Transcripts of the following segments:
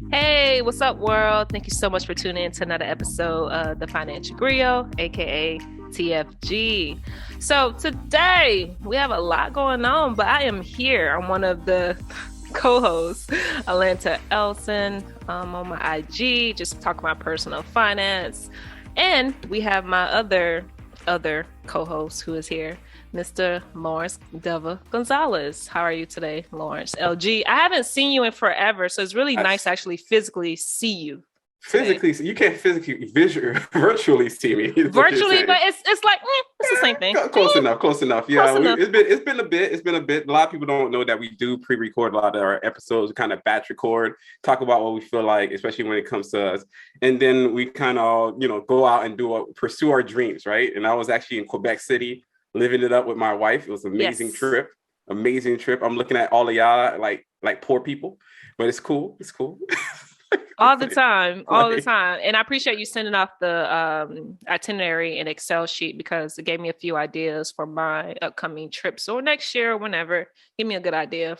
Hey, what's up, world? Thank you so much for tuning in to another episode of the Financial Griot, aka TFG. So today we have a lot going on, but I am here. I'm one of the co-hosts, Alainta and on my IG, just talking about personal finance. And we have my other co-host who is here, Mr. Lawrence Deva Gonzalez. How are you today, Lawrence? LG. I haven't seen you in forever, so it's really nice to actually physically see you. Physically, so you can't physically, virtually see me. Virtually, but it's like it's the same thing. Close enough. Yeah, it's been a bit. A lot of people don't know that we do pre-record a lot of our episodes, kind of batch record, talk about what we feel like, especially when it comes to us, and then we kind of go out and pursue our dreams, right? And I was actually in Quebec City, living it up with my wife. It was an amazing trip. Amazing trip. I'm looking at all of y'all like poor people, but it's cool. It's cool. all the time. And I appreciate you sending off the itinerary and Excel sheet because it gave me a few ideas for my upcoming trips or next year or whenever. Give me a good idea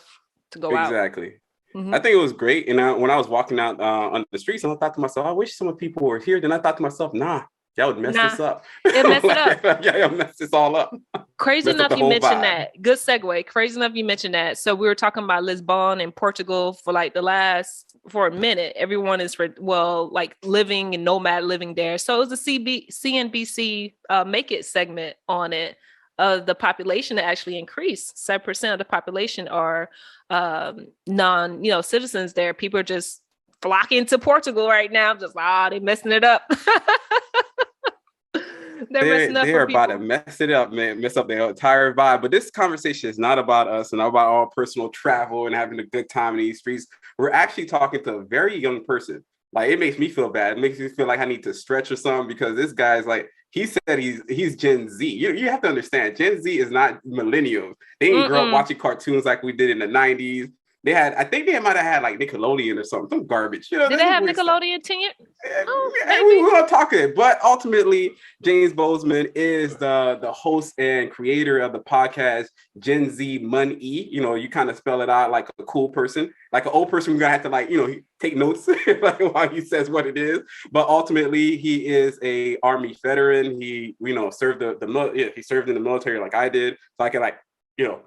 to go out. Exactly. Mm-hmm. I think it was great. And when I was walking out on the streets, I thought to myself, I wish some people were here. Then I thought to myself, that would mess this up. It messed it up. Yeah, it'll mess this all up. Crazy enough you mentioned that. Good segue. Crazy enough you mentioned that. So we were talking about Lisbon and Portugal for a minute. Everyone is living and nomad living there. So it was a CNBC Make It segment on it. The population that actually increased. 7% of the population are citizens there. People are just flocking to Portugal right now. Just they messing it up. They are about to mess it up, man. Mess up their entire vibe. But this conversation is not about us and not about our personal travel and having a good time in these streets. We're actually talking to a very young person. Like, it makes me feel bad. It makes me feel like I need to stretch or something because this guy's like, he said he's Gen Z. You have to understand, Gen Z is not millennials. They didn't grow up watching cartoons like we did in the 90s. I think they might have had like Nickelodeon or something, some garbage. Did they have Nickelodeon tenure? We were talking, but ultimately, James Bowman is the host and creator of the podcast Gen Z Mon-E. You kind of spell it out like a cool person, like an old person. We're gonna have to take notes like while he says what it is. But ultimately, he is a Army veteran. He served he served in the military like I did, so I can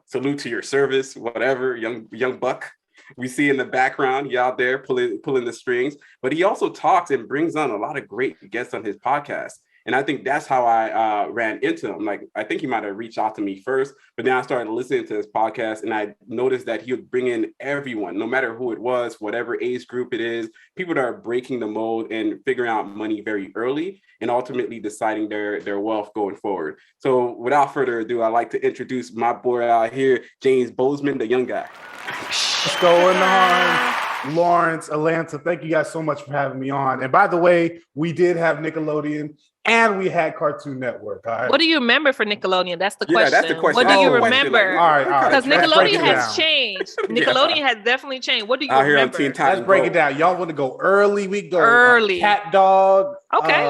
salute to your service, whatever, young buck. We see in the background, he out there pulling the strings, but he also talks and brings on a lot of great guests on his podcast. And I think that's how I ran into him. Like, I think he might have reached out to me first, but then I started listening to his podcast and I noticed that he would bring in everyone, no matter who it was, whatever age group it is, people that are breaking the mold and figuring out money very early and ultimately deciding their wealth going forward. So without further ado, I'd like to introduce my boy out here, James Bowman, the young guy. What's going on? Lawrence, Alainta, thank you guys so much for having me on. And by the way, we did have Nickelodeon and we had Cartoon Network. All right. What do you remember for Nickelodeon? That's the question. That's the question. What do you remember? All right. Because Nickelodeon has changed. Nickelodeon has definitely changed. What do you remember? Let's break it down. Y'all want to go early? We go early. Cat Dog. Okay.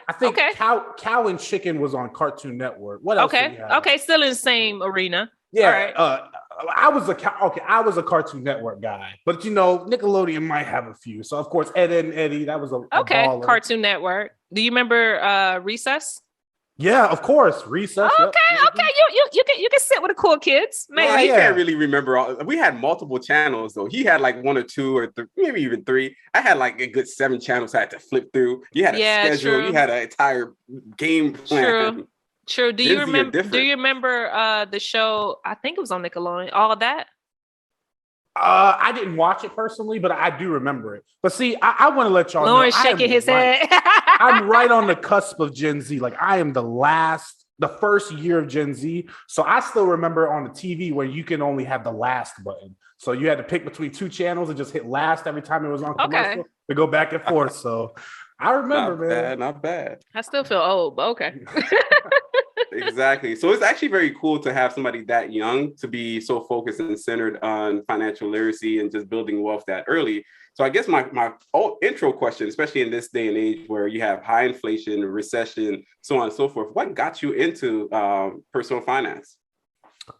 I think Cow and Chicken was on Cartoon Network. What else? Okay. Still in the same arena. Yeah. All right. I was a Cartoon Network guy, but Nickelodeon might have a few. So of course, Ed, Edd n Eddy, that was a baller. Cartoon Network. Do you remember Recess? Yeah, of course, Recess. Okay. You can sit with the cool kids. Maybe. Well, he can't really remember we had multiple channels though. He had like one or two or maybe even three. I had like a good 7 channels I had to flip through. You had a schedule. True. You had an entire game plan. True. Do you remember the show? I think it was on Nickelodeon. All that. I didn't watch it personally, but I do remember it. But see, I want to let y'all know. Lawrence shaking his head. I'm right on the cusp of Gen Z. Like, I am the first year of Gen Z. So I still remember on the TV where you can only have the last button. So you had to pick between 2 channels and just hit last every time it was on commercial to go back and forth. So I remember, Not bad. I still feel old, but okay. Exactly. So it's actually very cool to have somebody that young to be so focused and centered on financial literacy and just building wealth that early. So I guess my intro question, especially in this day and age where you have high inflation, recession, so on and so forth, what got you into personal finance?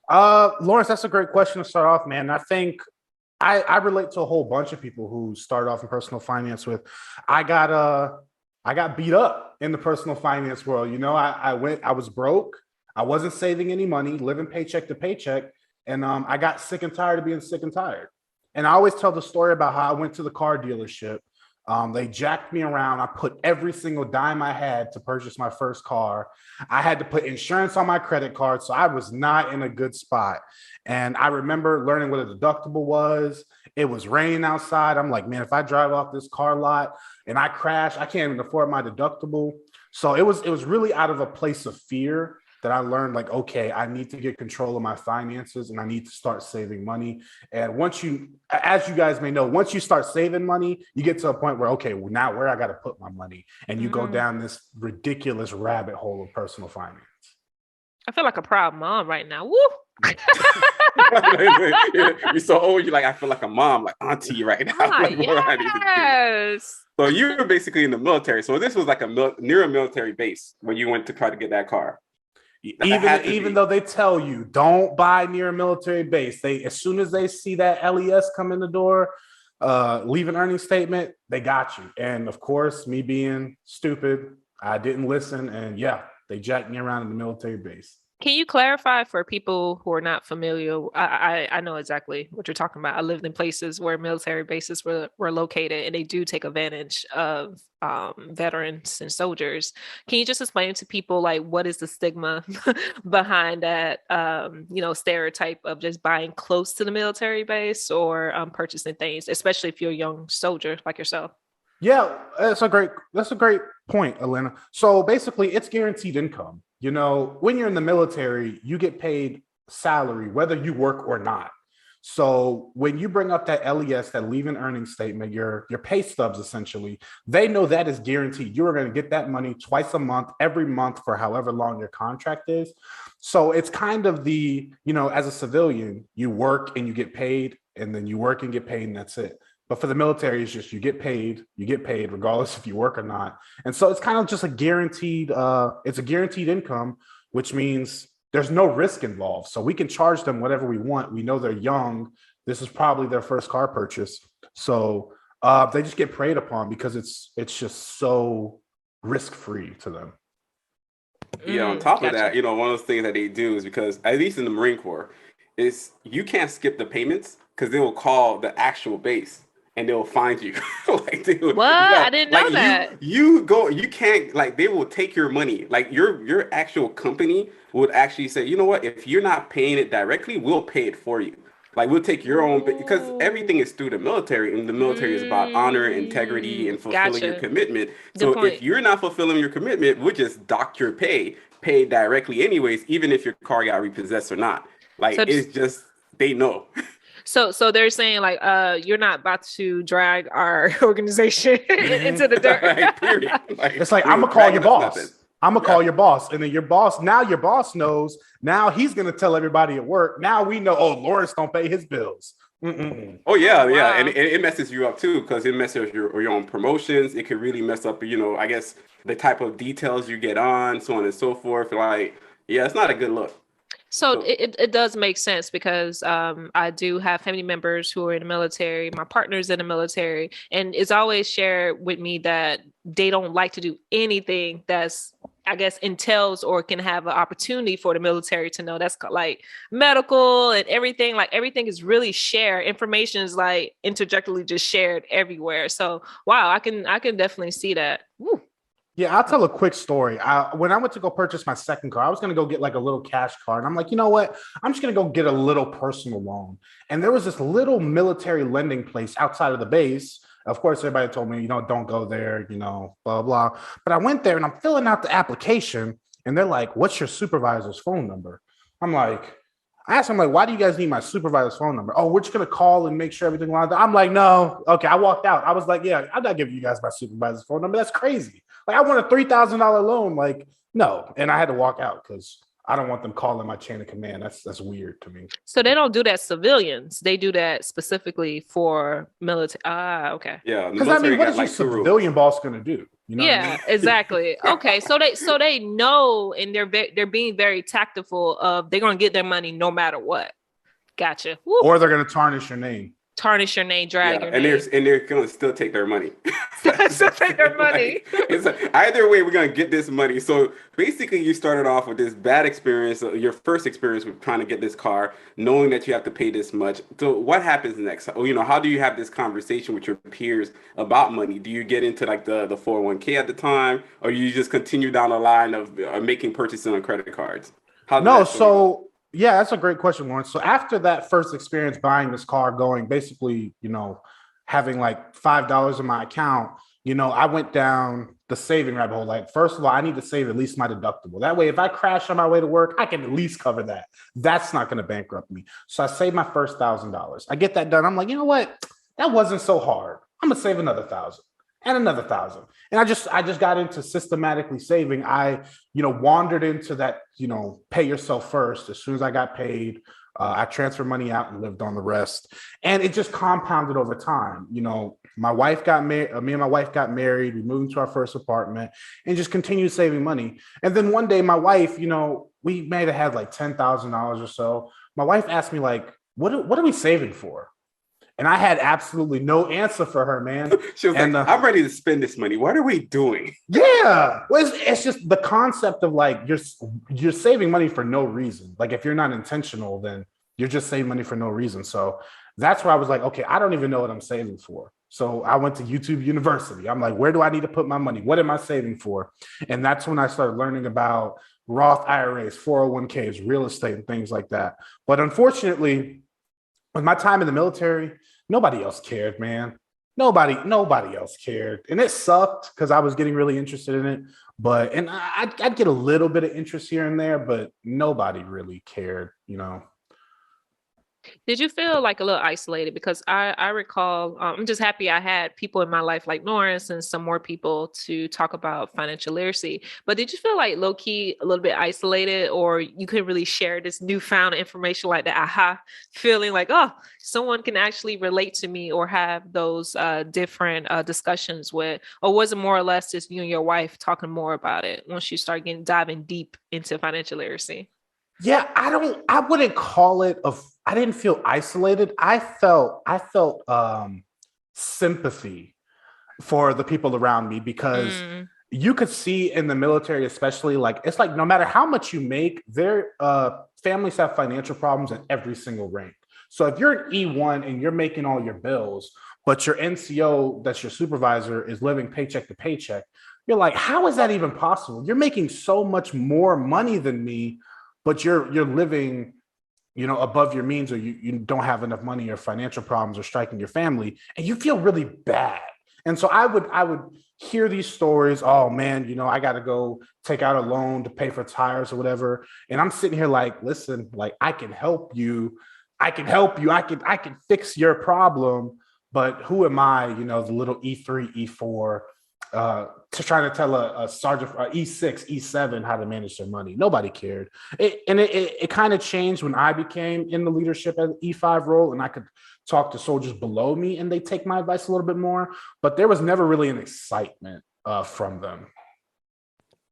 Lawrence, that's a great question to start off, man. I think I relate to a whole bunch of people who start off in personal finance with, I got beat up in the personal finance world. You know, I was broke. I wasn't saving any money, living paycheck to paycheck. And I got sick and tired of being sick and tired. And I always tell the story about how I went to the car dealership. They jacked me around. I put every single dime I had to purchase my first car. I had to put insurance on my credit card. So I was not in a good spot. And I remember learning what a deductible was. It was raining outside. I'm like, man, if I drive off this car lot and I crash, I can't even afford my deductible. So it was really out of a place of fear that I learned, like, okay, I need to get control of my finances and I need to start saving money. And once you, as you guys may know, once you start saving money, you get to a point where, okay, well, now where I got to put my money. And you go down this ridiculous rabbit hole of personal finance. I feel like a proud mom right now. Woo! You're so old, you're like, I feel like a mom, like auntie right now. Like, Yes. So you were basically in the military. So this was like near a military base when you went to try to get that car. Even though they tell you don't buy near a military base, as soon as they see that LES come in the door, leave an earnings statement, they got you. And of course, me being stupid, I didn't listen, and they jacked me around in the military base. Can you clarify for people who are not familiar? I know exactly what you're talking about. I lived in places where military bases were located, and they do take advantage of veterans and soldiers. Can you just explain to people, like, what is the stigma behind that, stereotype of just buying close to the military base or purchasing things, especially if you're a young soldier like yourself? Yeah, that's a great point, Alainta. So basically, it's guaranteed income. You know, when you're in the military, you get paid salary, whether you work or not. So when you bring up that LES, that leave-in earnings statement, your pay stubs, essentially, they know that is guaranteed. You are going to get that money twice a month, every month for however long your contract is. So it's kind of as a civilian, you work and you get paid, and then you work and get paid, and that's it. But for the military, it's just you get paid regardless if you work or not. And so it's kind of just a guaranteed income, which means there's no risk involved. So we can charge them whatever we want. We know they're young. This is probably their first car purchase. So they just get preyed upon because it's just so risk-free to them. Yeah, on top of that, one of those things that they do is, because at least in the Marine Corps, is you can't skip the payments because they will call the actual base. And they'll find you. Like, dude, what? I didn't know that. You can't, like, they will take your money. Like, your actual company would actually say, you know what, if you're not paying it directly, we'll pay it for you. Like, we'll take your own, because everything is through the military, and the military is about honor, integrity, and fulfilling your commitment. So if you're not fulfilling your commitment, we'll just dock your pay directly anyways, even if your car got repossessed or not. Like, it's just, they know. So they're saying, like, you're not about to drag our organization into the dirt. Right, period. Like, it's like, I'm gonna call your boss. I'm gonna call your boss, and then your boss knows. Now he's gonna tell everybody at work. Now we know. Oh, Lawrence don't pay his bills. Mm-mm. Oh yeah, wow. And it messes you up too, because it messes your own promotions. It could really mess up, I guess, the type of details you get on, so on and so forth. Like, yeah, it's not a good look. So it does make sense, because I do have family members who are in the military. My partner's in the military, and it's always shared with me that they don't like to do anything that's, I guess, entails or can have an opportunity for the military to know. That's like medical and everything. Like, everything is really shared. Information is like interjectly just shared everywhere. So wow, I can definitely see that. Woo. Yeah, I'll tell a quick story. When I went to go purchase my second car, I was going to go get like a little cash car. And I'm like, you know what? I'm just going to go get a little personal loan. And there was this little military lending place outside of the base. Of course, everybody told me, don't go there, blah, blah. But I went there and I'm filling out the application. And they're like, what's your supervisor's phone number? I asked them, like, why do you guys need my supervisor's phone number? Oh, we're just going to call and make sure everything lines up. I'm like, no. Okay, I walked out. I was like, yeah, I'm not giving you guys my supervisor's phone number. That's crazy. Like, I want a $3,000 loan. Like, no. And I had to walk out because I don't want them calling my chain of command. That's weird to me. So they don't do that civilians. They do that specifically for military. Okay. Yeah. Because what is your civilian boss going to do? Yeah, exactly. Okay. So they know, and they're being very tactful of, they're going to get their money no matter what. Gotcha. Woo. Or they're going to tarnish your name. tarnish your name, drag your and name. they're gonna still take their money. Still take their money. It's like, either way, we're gonna get this money. So basically, you started off with this bad experience, your first experience with trying to get this car, knowing that you have to pay this much. So what happens next? How do you have this conversation with your peers about money? Do you get into like the 401k at the time, or you just continue down the line of making purchases on credit cards? Yeah, that's a great question, Lawrence. So after that first experience buying this car, going basically, having like $5 in my account, I went down the saving rabbit hole. Like, first of all, I need to save at least my deductible. That way, if I crash on my way to work, I can at least cover that. That's not going to bankrupt me. So I saved my first $1,000. I get that done. I'm like, you know what? That wasn't so hard. I'm going to save another 1,000 and another 1,000. And I just got into systematically saving. I, wandered into that, pay yourself first. As soon as I got paid, I transferred money out and lived on the rest. And it just compounded over time. My wife got married. Me and my wife got married. We moved into our first apartment and just continued saving money. And then one day my wife, we may have had like $10,000 or so. My wife asked me like, what are we saving for? And I had absolutely no answer for her, man. She was like, I'm ready to spend this money. What are we doing? Yeah. Well, it's just the concept of like, you're saving money for no reason. Like, if you're not intentional, then you're just saving money for no reason. So that's where I was like, okay, I don't even know what I'm saving for. So I went to YouTube University. I'm like, where do I need to put my money? What am I saving for? And that's when I started learning about Roth IRAs, 401ks, real estate, and things like that. But unfortunately, with my time in the military, nobody else cared, man. Nobody else cared. And it sucked because I was getting really interested in it. And I'd get a little bit of interest here and there, but nobody really cared, Did you feel like a little isolated? Because I recall, I'm just happy I had people in my life like Lawrence and some more people to talk about financial literacy. But did you feel like low key a little bit isolated, or you couldn't really share this newfound information, like the aha feeling like, oh, someone can actually relate to me or have those different discussions with? Or was it more or less just you and your wife talking more about it once you start diving deep into financial literacy? Yeah, I wouldn't call it I didn't feel isolated. I felt sympathy for the people around me, because you could see in the military, especially, like, it's like no matter how much you make, their families have financial problems at every single rank. So if you're an E1 and you're making all your bills, but your NCO, that's your supervisor, is living paycheck to paycheck, you're like, how is that even possible? You're making so much more money than me, but you're living, above your means, or you don't have enough money, or financial problems are striking your family, and you feel really bad. And so I would hear these stories. Oh man, I got to go take out a loan to pay for tires or whatever. And I'm sitting here like, listen, like, I can help you. I can fix your problem. But who am I, the little E3, E4, to trying to tell a sergeant, E6, E7 how to manage their money? Nobody cared. It kind of changed when I became in the leadership at the E5 role, and I could talk to soldiers below me and they take my advice a little bit more, but there was never really an excitement from them.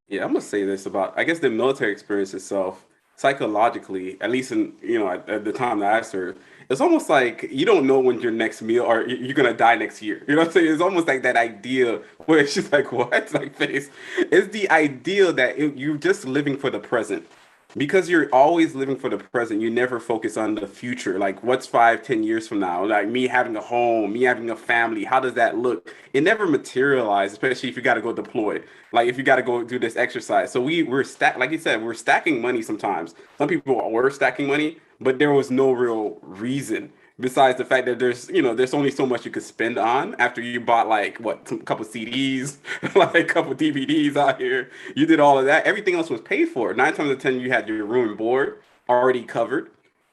Yeah, I'm gonna say this about, I guess, the military experience itself. Psychologically, at least in at the time that I served, it's almost like you don't know when your next meal, or you're gonna die next year. You know what I'm saying? It's almost like that idea where it's just like, what? Like, face. It's the idea that you're just living for the present. Because you're always living for the present, you never focus on the future. Like, what's 5-10 years from now? Like, me having a home, me having a family, how does that look? It never materializes, especially if you got to go deploy. Like, if you got to go do this exercise. So we're like you said, we're stacking money sometimes. Some people were stacking money, but there was no real reason. Besides the fact that there's only so much you could spend on after you bought a couple CDs, like a couple DVDs out here. You did all of that. Everything else was paid for. 9 times out of 10, you had your room and board already covered.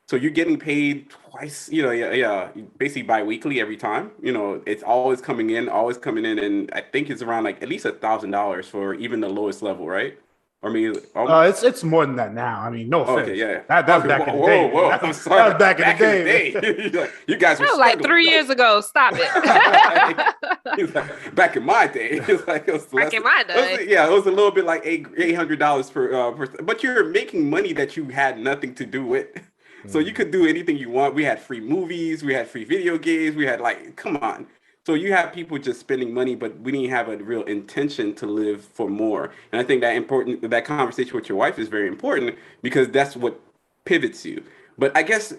So you're getting paid twice, basically bi-weekly every time. It's always coming in. And I think it's around like at least $1,000 for even the lowest level, right? I mean, it's more than that now. I mean, no offense. Okay, yeah. That was back in the day. Whoa. I'm sorry. That was back in the day. You guys were like 3 years ago. Stop it. Back in my day, it was back in my day. It was a little bit like $800 per. But you're making money that you had nothing to do with. So you could do anything you want. We had free movies, we had free video games, we had like, come on. So you have people just spending money, but we didn't have a real intention to live for more. And I think that conversation with your wife is very important because that's what pivots you. But I guess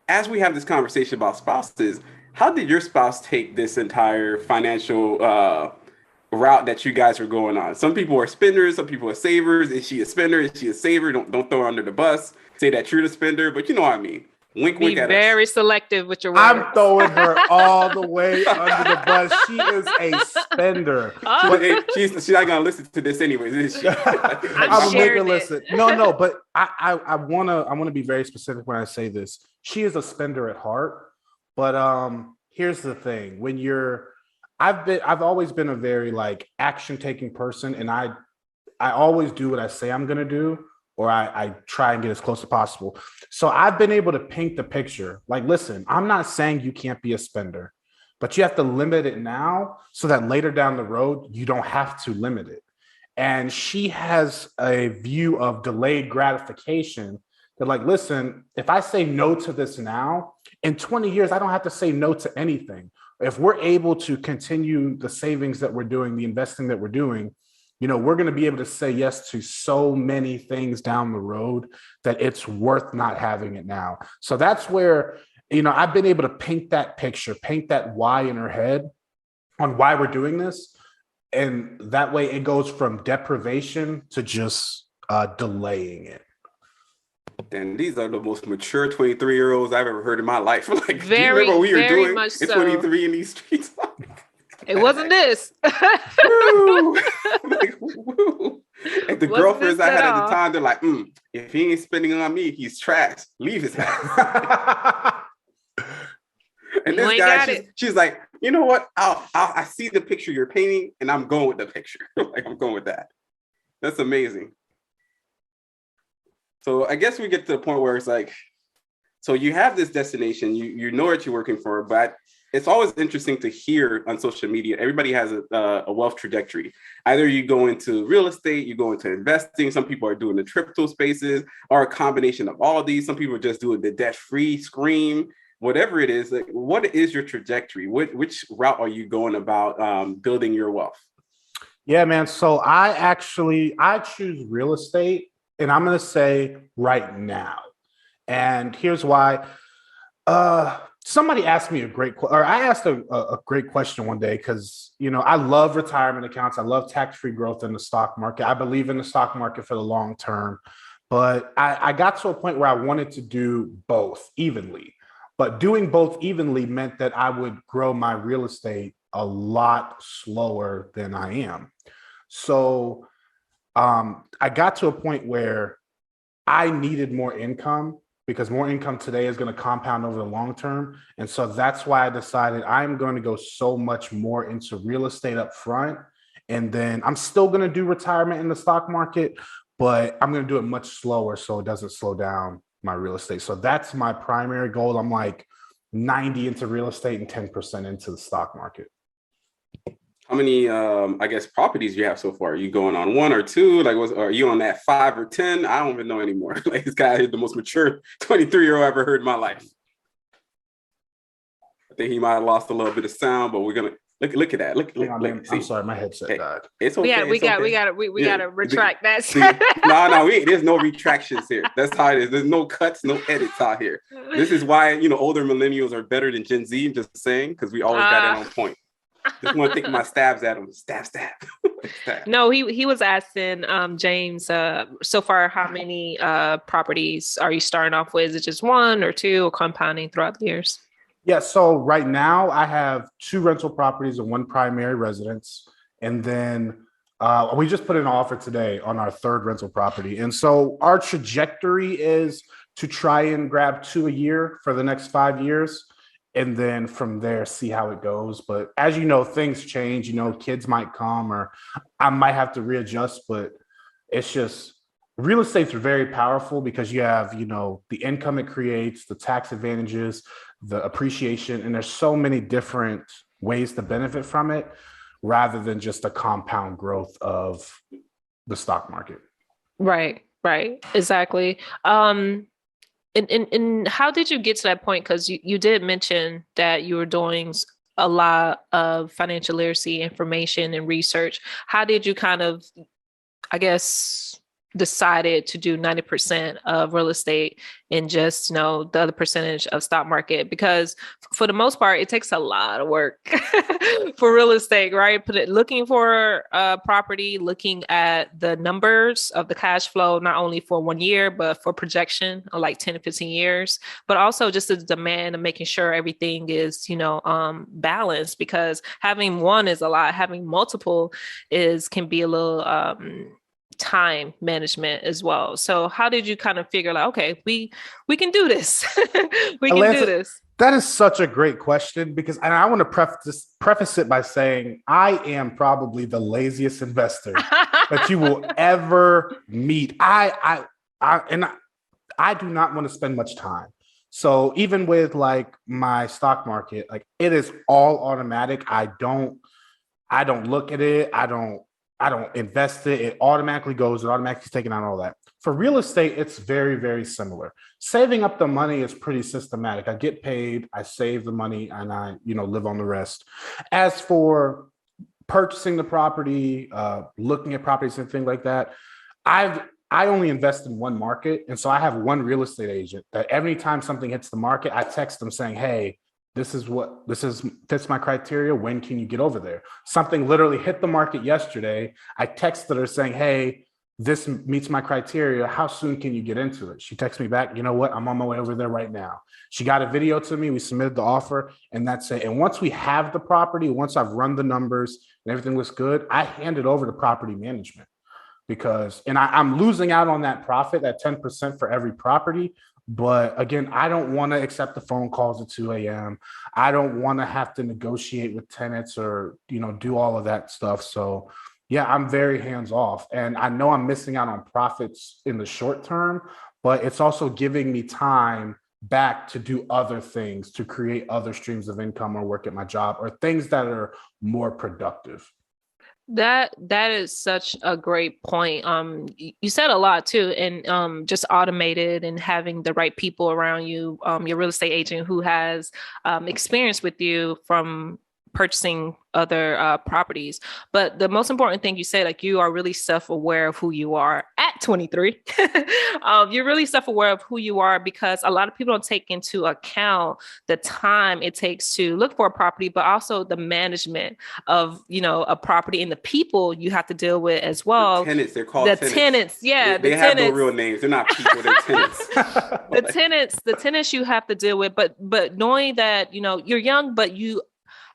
as we have this conversation about spouses, how did your spouse take this entire financial route that you guys were going on? Some people are spenders, some people are savers. Is she a spender? Is she a saver? Don't throw her under the bus. Say that you're the spender, but you know what I mean. Wink, wink at us. Be very selective with your words. I'm throwing her all the way under the bus. She is a spender. She's not gonna listen to this anyways, is she? I'm making her listen. No, but I wanna be very specific when I say this. She is a spender at heart, but here's the thing: I've always been a very like action taking person, and I always do what I say I'm gonna do. Or I try and get as close as possible. So I've been able to paint the picture. Like, listen, I'm not saying you can't be a spender, but you have to limit it now so that later down the road, you don't have to limit it. And she has a view of delayed gratification that like, listen, if I say no to this now, in 20 years, I don't have to say no to anything. If we're able to continue the savings that we're doing, the investing that we're doing, you know, we're going to be able to say yes to so many things down the road that it's worth not having it now. So that's where, you know, I've been able to paint that picture, paint that why in her head on why we're doing this. And that way it goes from deprivation to just delaying it. And these are the most mature 23-year-olds I've ever heard in my life. Like, very, do you remember what we were doing at so. 23 in these streets? It wasn't this. Woo. Like, woo. And the girlfriends I had at the time, they're like, if he ain't spending on me, he's trash. Leave his house. And this guy, she's like, you know what? I see the picture you're painting, and I'm going with the picture. Like, I'm going with that. That's amazing. So I guess we get to the point where it's like, so you have this destination, you know what you're working for, but it's always interesting to hear on social media. Everybody has a wealth trajectory. Either you go into real estate, you go into investing. Some people are doing the crypto spaces, or a combination of all these. Some people are just doing the debt-free scream, whatever it is. Like, what is your trajectory? Which route are you going about building your wealth? Yeah, man. So I choose real estate, and I'm going to say right now. And here's why. Somebody asked me I asked a great question one day because, you know, I love retirement accounts. I love tax-free growth in the stock market. I believe in the stock market for the long term, but I got to a point where I wanted to do both evenly, but doing both evenly meant that I would grow my real estate a lot slower than I am. So I got to a point where I needed more income, because more income today is going to compound over the long term. And so that's why I decided I'm going to go so much more into real estate up front. And then I'm still going to do retirement in the stock market, but I'm going to do it much slower so it doesn't slow down my real estate. So that's my primary goal. I'm like 90 into real estate and 10% into the stock market. How many, I guess, properties you have so far? Are you going on 1 or 2? Like, are you on that 5 or 10? I don't even know anymore. Like, this guy is the most mature 23-year-old I ever heard in my life. I think he might have lost a little bit of sound, but we're gonna look at that. Look. I'm sorry, my headset died. It's okay. We gotta retract that. No, there's no retractions here. That's how it is. There's no cuts, no edits out here. This is why, you know, older millennials are better than Gen Z. I'm just saying, because we always got it on point. Just want to take my stabs at him. Stab. No, he was asking James, so far, how many properties are you starting off with? Is it just 1 or 2 or compounding throughout the years? Yeah, so right now I have 2 rental properties and 1 primary residence. And then we just put in an offer today on our 3rd rental property. And so our trajectory is to try and grab 2 a year for the next 5 years. And then from there, see how it goes. But as you know, things change, you know, kids might come or I might have to readjust, but it's just real estate's very powerful because you have, you know, the income it creates, the tax advantages, the appreciation, and there's so many different ways to benefit from it rather than just the compound growth of the stock market. Right, exactly. And how did you get to that point? Because you did mention that you were doing a lot of financial literacy information and research. How did you kind of, I guess, decided to do 90% of real estate and just, the other percentage of stock market? Because for the most part, it takes a lot of work for real estate, right? Looking for a property, looking at the numbers of the cash flow, not only for 1 year, but for projection of like 10 to 15 years, but also just the demand and making sure everything is, balanced, because having one is a lot, having multiple can be a little, time management as well. So how did you kind of figure like, okay, we can do this. We can do this? That is such a great question, because and I want to preface it by saying I am probably the laziest investor that you will ever meet. I do not want to spend much time. So even with like my stock market, like it is all automatic. I don't look at it. I don't invest it. It automatically goes. It automatically is taken out, all that. For real estate, it's very, very similar. Saving up the money is pretty systematic. I get paid, I save the money, and I, live on the rest. As for purchasing the property, looking at properties and things like that, I only invest in one market. And so I have one real estate agent that every time something hits the market, I text them saying, hey, this fits my criteria. When can you get over there? Something literally hit the market yesterday. I texted her saying, hey, this meets my criteria. How soon can you get into it? She texted me back, you know what? I'm on my way over there right now. She got a video to me. We submitted the offer, and that's it. And once we have the property, once I've run the numbers and everything looks good, I hand it over to property management, because I'm losing out on that profit, that 10% for every property. But again, I don't want to accept the phone calls at 2 a.m. I don't want to have to negotiate with tenants or, do all of that stuff. So yeah, I'm very hands off, and I know I'm missing out on profits in the short term, but it's also giving me time back to do other things, to create other streams of income or work at my job or things that are more productive. That is such a great point. You said a lot too, and just automated and having the right people around you, your real estate agent who has experience with you from purchasing other properties. But the most important thing you said, like, you are really self-aware of who you are at 23. You're really self-aware of who you are, because a lot of people don't take into account the time it takes to look for a property, but also the management of, a property and the people you have to deal with as well. The tenants, they're called tenants. Yeah. They have no real names. They're not people, they're tenants. The tenants you have to deal with, but knowing that, you're young, but you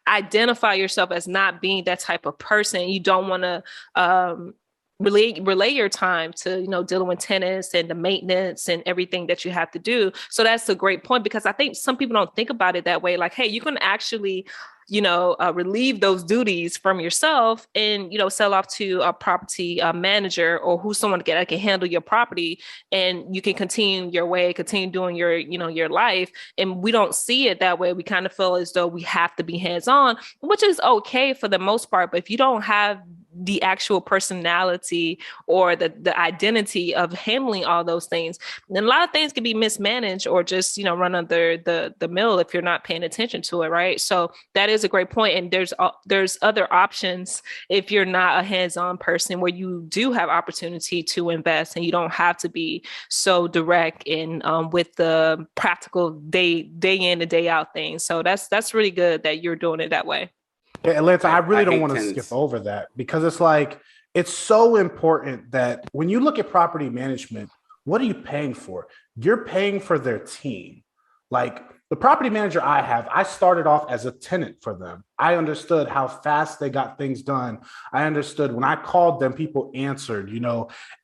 identify yourself as not being that type of person. You don't want to relay your time to, dealing with tenants and the maintenance and everything that you have to do. So that's a great point, because I think some people don't think about it that way. Like, hey, you can actually, relieve those duties from yourself and, sell off to a property manager or who's someone that can handle your property, and you can continue your way, continue doing your, your life. And we don't see it that way. We kind of feel as though we have to be hands-on, which is okay for the most part. But if you don't have the actual personality or the identity of handling all those things, then a lot of things can be mismanaged or just, run under the mill if you're not paying attention to it. Right. So that is a great point. And there's other options if you're not a hands-on person, where you do have opportunity to invest and you don't have to be so direct in with the practical day in and day out things. So that's really good that you're doing it that way. Yeah, Alainta, I really don't want to skip over that, because it's so important that when you look at property management, what are you paying for? You're paying for their team. Like the property manager I started off as a tenant for them. I understood how fast they got things done. I understood when I called them, people answered,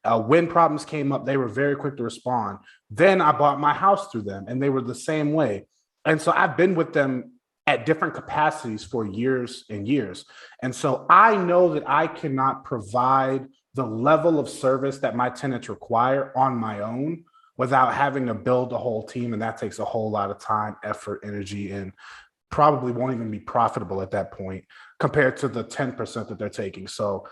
when problems came up, they were very quick to respond. Then I bought my house through them, and they were the same way. And so I've been with them at different capacities for years and years. And so I know that I cannot provide the level of service that my tenants require on my own without having to build a whole team. And that takes a whole lot of time, effort, energy, and probably won't even be profitable at that point compared to the 10% that they're taking. So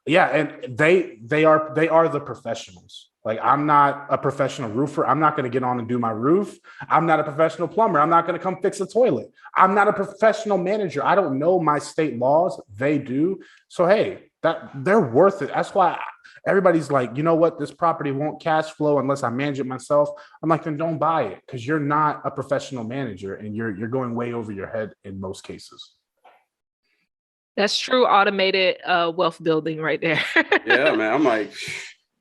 Yeah, and they are the professionals. Like, I'm not a professional roofer. I'm not going to get on and do my roof. I'm not a professional plumber. I'm not going to come fix a toilet. I'm not a professional manager. I don't know my state laws. They do. So hey, that they're worth it. That's why everybody's like, you know what, this property won't cash flow unless I manage it myself. I'm like, then don't buy it, because you're not a professional manager and you're going way over your head in most cases. That's true automated wealth building right there. Yeah, man. I'm like,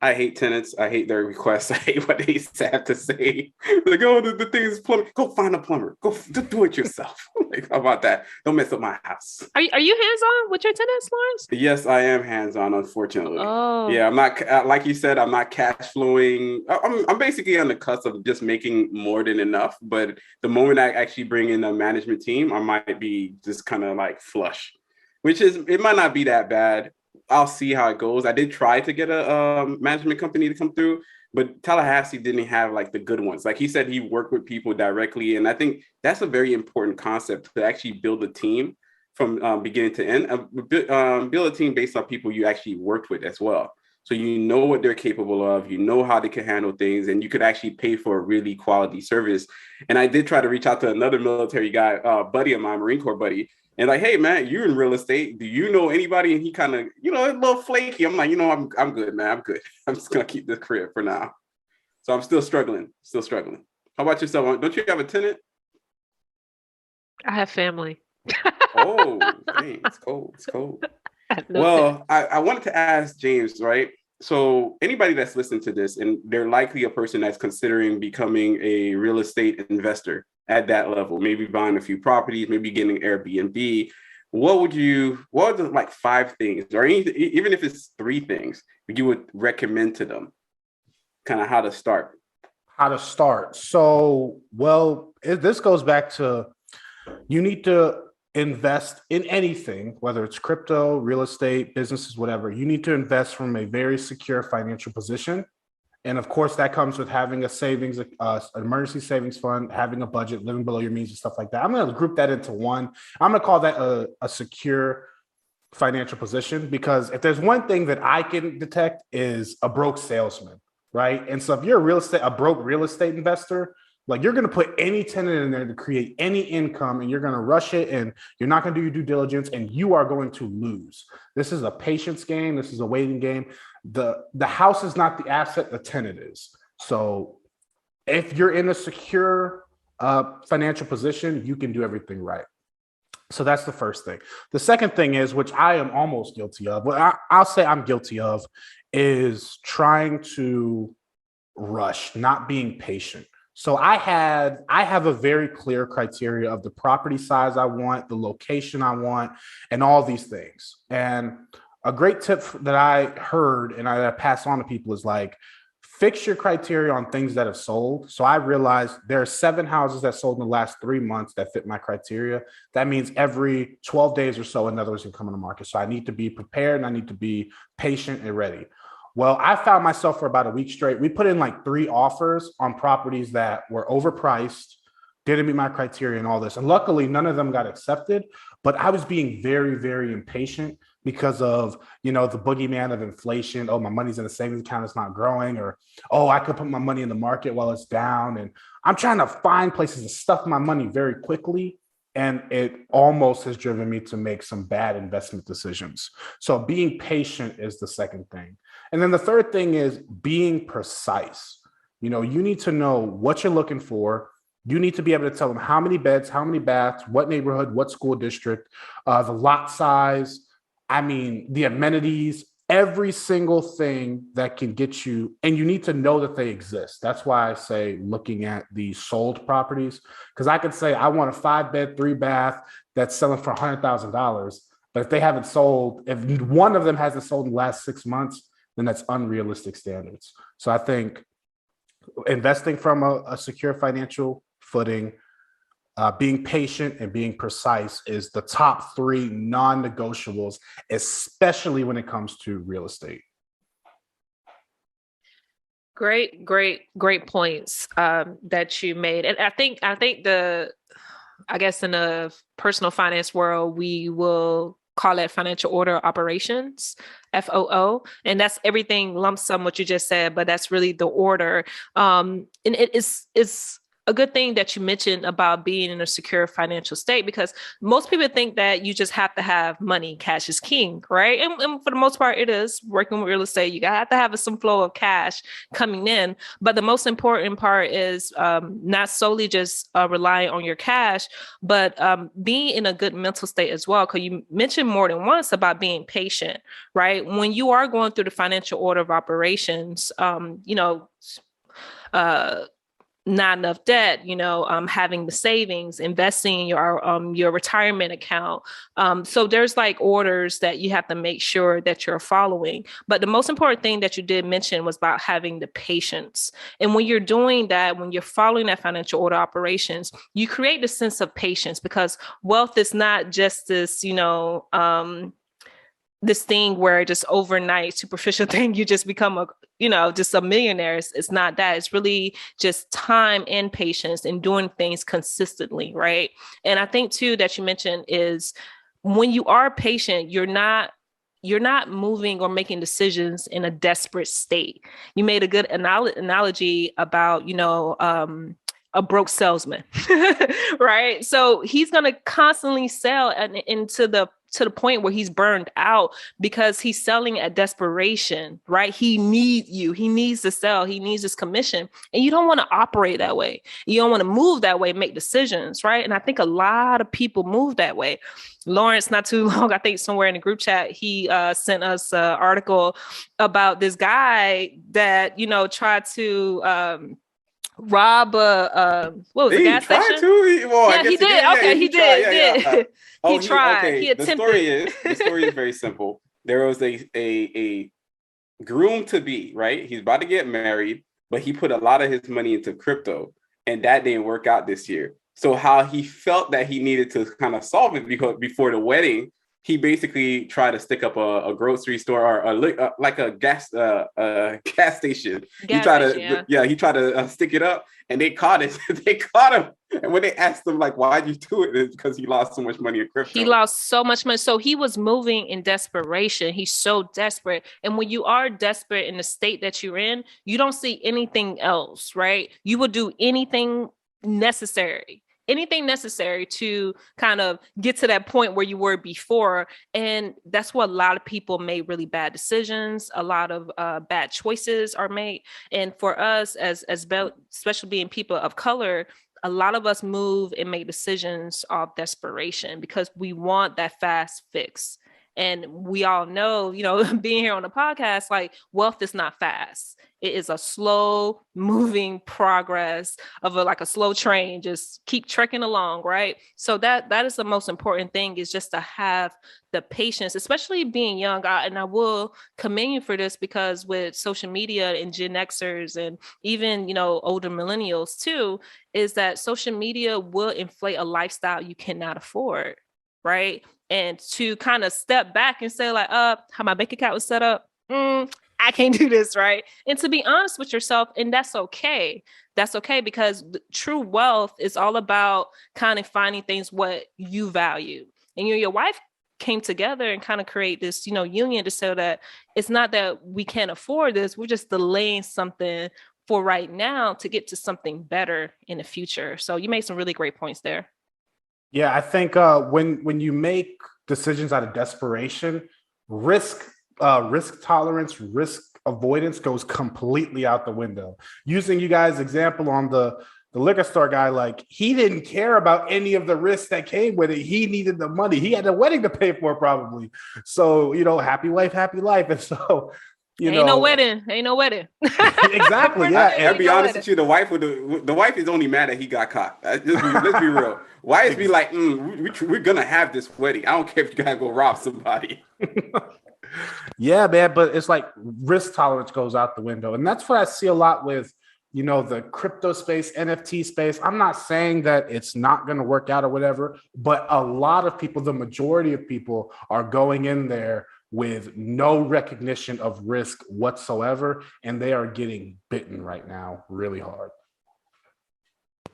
I hate tenants. I hate their requests. I hate what they have to say. Like, oh, the thing is plumber. Go find a plumber. Go do it yourself. Like, how about that? Don't mess up my house. Are you hands-on with your tenants, Lawrence? Yes, I am hands-on, unfortunately. Oh. Yeah, I'm not, like you said, I'm not cash flowing. I'm basically on the cusp of just making more than enough. But the moment I actually bring in a management team, I might be just kind of like flush, which is, it might not be that bad. I'll see how it goes. I did try to get a management company to come through, but Tallahassee didn't have like the good ones. Like he said, he worked with people directly. And I think that's a very important concept, to actually build a team from beginning to end. Build a team based on people you actually worked with as well. So you know what they're capable of, you know how they can handle things, and you could actually pay for a really quality service. And I did try to reach out to another military guy, buddy of mine, Marine Corps buddy, and like, hey man, you're in real estate. Do you know anybody? And he kind of, a little flaky. I'm like, I'm good, man. I'm good. I'm just gonna keep this career for now. So I'm still struggling. How about yourself? Don't you have a tenant? I have family. Oh, dang, it's cold. Well, I wanted to ask James, right? So anybody that's listening to this, and they're likely a person that's considering becoming a real estate investor at that level, maybe buying a few properties, maybe getting Airbnb. What are the like 5 things, or anything, even if it's 3 things, you would recommend to them, kind of how to start? So, this goes back to, you need to invest in anything, whether it's crypto, real estate, businesses, whatever. You need to invest from a very secure financial position. And of course, that comes with having a savings, an emergency savings fund, having a budget, living below your means and stuff like that. I'm going to group that into one. I'm going to call that a secure financial position, because if there's one thing that I can detect is a broke salesman, right? And so if you're a broke real estate investor, like, you're going to put any tenant in there to create any income, and you're going to rush it, and you're not going to do your due diligence, and you are going to lose. This is a patience game. This is a waiting game. The house is not the asset, the tenant is. So if you're in a secure financial position, you can do everything right. So that's the first thing. The second thing is, which I am almost guilty of, I'll say I'm guilty of, is trying to rush, not being patient. So I have a very clear criteria of the property size I want, the location I want, and all these things. And a great tip that I heard and I pass on to people is like, fix your criteria on things that have sold. So I realized there are 7 houses that sold in the last 3 months that fit my criteria. That means every 12 days or so, another is going to come on the market. So I need to be prepared, and I need to be patient and ready. Well, I found myself for about a week straight. We put in like 3 offers on properties that were overpriced, didn't meet my criteria and all this. And luckily, none of them got accepted. But I was being very, very impatient because of, the boogeyman of inflation. Oh, my money's in a savings account, it's not growing. Or, oh, I could put my money in the market while it's down. And I'm trying to find places to stuff my money very quickly. And it almost has driven me to make some bad investment decisions. So being patient is the second thing. And then the third thing is being precise. You need to know what you're looking for. You need to be able to tell them how many beds, how many baths, what neighborhood, what school district, the lot size, the amenities, every single thing that can get you, and you need to know that they exist. That's why I say looking at the sold properties, because I could say I want a 5-bed, 3-bath that's selling for $100,000. But if they haven't sold, if one of them hasn't sold in the last 6 months, then that's unrealistic standards. So I think investing from a secure financial footing, being patient, and being precise is the top 3 non-negotiables, especially when it comes to real estate. Great points that you made. And I think I guess in the personal finance world, we will call it financial order operations, FOO. And that's everything lump sum what you just said, but that's really the order. And it's a good thing that you mentioned about being in a secure financial state, because most people think that you just have to have money, cash is king, right? And for the most part, it is. Working with real estate, you have to have some flow of cash coming in. But the most important part is not solely just relying on your cash, but being in a good mental state as well. Because you mentioned more than once about being patient, right? When you are going through the financial order of operations, not enough debt, having the savings, investing in your retirement account. So there's like orders that you have to make sure that you're following. But the most important thing that you did mention was about having the patience. And when you're doing that, when you're following that financial order operations, you create a sense of patience, because wealth is not just this, this thing where just overnight superficial thing, you just become just a millionaire. It's not that. It's really just time and patience and doing things consistently, right? And I think too that you mentioned is when you are patient, you're not moving or making decisions in a desperate state. You made a good analogy about, a broke salesman, right? So he's going to constantly sell into to the point where he's burned out because he's selling at desperation, right? He needs you. He needs to sell. He needs his commission. And you don't want to operate that way. You don't want to move that way, make decisions, right? And I think a lot of people move that way. Lawrence, not too long, I think somewhere in the group chat, he sent us an article about this guy that, tried to rob what was the gas station? He did. Okay, he did. He tried. Okay. He attempted. The story is very simple. There was a groom to be, right? He's about to get married, but he put a lot of his money into crypto, and that didn't work out this year. So how he felt that he needed to kind of solve it before the wedding, he basically tried to stick up a grocery store or like a gas station. He tried to stick it up, and they caught it. They caught him. And when they asked him, like, why'd you do it? It's because he lost so much money in crypto. He lost so much money. So he was moving in desperation. He's so desperate. And when you are desperate in the state that you're in, you don't see anything else, right? You will do anything necessary to kind of get to that point where you were before. And that's what a lot of people made really bad decisions. A lot of bad choices are made. And for us, especially being people of color, a lot of us move and make decisions of desperation because we want that fast fix. And we all know, being here on the podcast, like wealth is not fast. It is a slow moving progress of a slow train. Just keep trekking along, right? So that is the most important thing, is just to have the patience, especially being young. And I will commend you for this, because with social media and Gen Xers and even, older millennials too, is that social media will inflate a lifestyle you cannot afford, right? And to kind of step back and say like, how my bank account was set up, I can't do this, right? And to be honest with yourself, and that's okay. That's okay, because true wealth is all about kind of finding things what you value. And your wife came together and kind of create this, union to say that it's not that we can't afford this. We're just delaying something for right now to get to something better in the future. So you made some really great points there. Yeah, I think when you make decisions out of desperation, risk tolerance, risk avoidance goes completely out the window. Using you guys' example on the liquor store guy, like he didn't care about any of the risks that came with it. He needed the money. He had a wedding to pay for probably. So, happy wife, happy life. And so, Ain't no wedding. Exactly. Yeah. And be honest with you, the wife is only mad that he got caught. Let's be real. Wives be like, we're gonna have this wedding. I don't care if you gotta go rob somebody. Yeah, man. But it's like risk tolerance goes out the window, and that's what I see a lot with the crypto space, NFT space. I'm not saying that it's not going to work out or whatever, but a lot of people, the majority of people, are going in there with no recognition of risk whatsoever, and they are getting bitten right now really hard.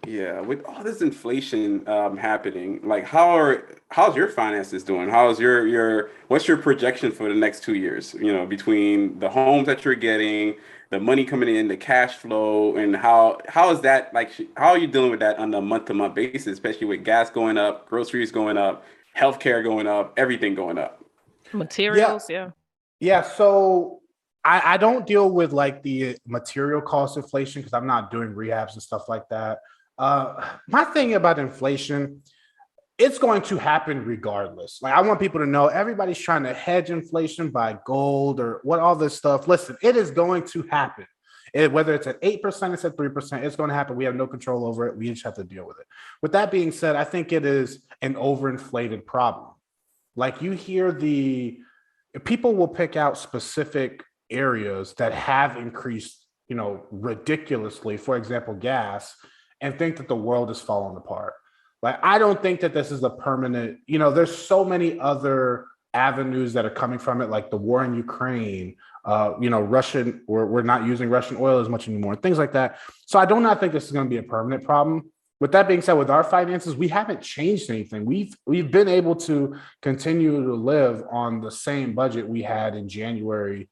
Yeah, with all this inflation happening, like how's your finances doing? How's your what's your projection for the next 2 years? You know, between the homes that you're getting, the money coming in, the cash flow, and how is that like? How are you dealing with that on a month to month basis, especially with gas going up, groceries going up, healthcare going up, everything going up? Materials, yeah. Yeah, so I don't deal with like the material cost inflation because I'm not doing rehabs and stuff like that. My thing about inflation, it's going to happen regardless. Like I want people to know everybody's trying to hedge inflation by gold or what all this stuff. Listen, it is going to happen. Whether it's at 8%, it's at 3%, it's going to happen. We have no control over it. We just have to deal with it. With that being said, I think it is an overinflated problem. Like you hear people will pick out specific areas that have increased, ridiculously, for example, gas, and think that the world is falling apart. Like, I don't think that this is a permanent, there's so many other avenues that are coming from it, like the war in Ukraine, we're not using Russian oil as much anymore, things like that. So I do not think this is going to be a permanent problem. With that being said, with our finances, we haven't changed anything. We've been able to continue to live on the same budget we had in January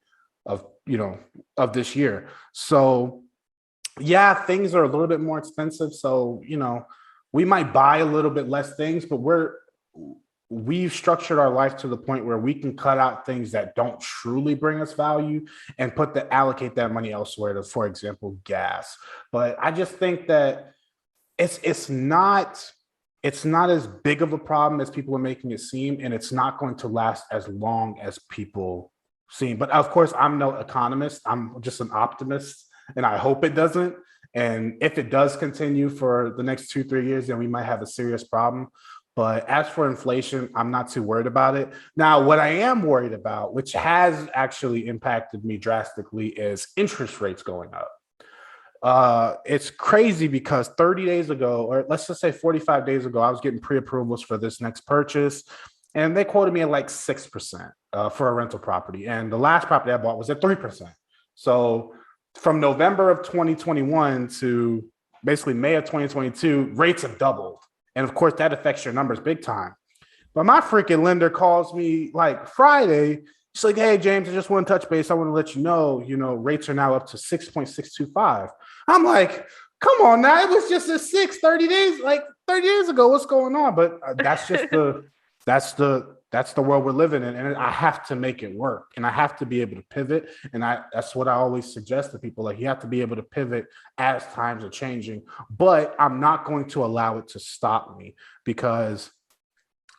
of this year. So yeah, things are a little bit more expensive. So, we might buy a little bit less things, but we've structured our life to the point where we can cut out things that don't truly bring us value and allocate that money elsewhere to, for example, gas. But I just think that it's not as big of a problem as people are making it seem, and it's not going to last as long as people seem. But of course, I'm no economist. I'm just an optimist, and I hope it doesn't. And if it does continue for the next 2-3 years, then we might have a serious problem. But as for inflation, I'm not too worried about it. Now, what I am worried about, which has actually impacted me drastically, is interest rates going up. It's crazy because 30 days ago, or let's just say 45 days ago, I was getting pre-approvals for this next purchase, and they quoted me at like 6% for a rental property. And the last property I bought was at 3%. So from November of 2021 to basically May of 2022, rates have doubled. And of course, that affects your numbers big time. But my freaking lender calls me like Friday. She's like, "Hey, James, I just want to touch base. I want to let you know, rates are now up to 6.625. I'm like, come on now. It was just a 30 days ago. What's going on? But that's just that's the world we're living in. And I have to make it work. And I have to be able to pivot. And that's what I always suggest to people. Like, you have to be able to pivot as times are changing. But I'm not going to allow it to stop me, because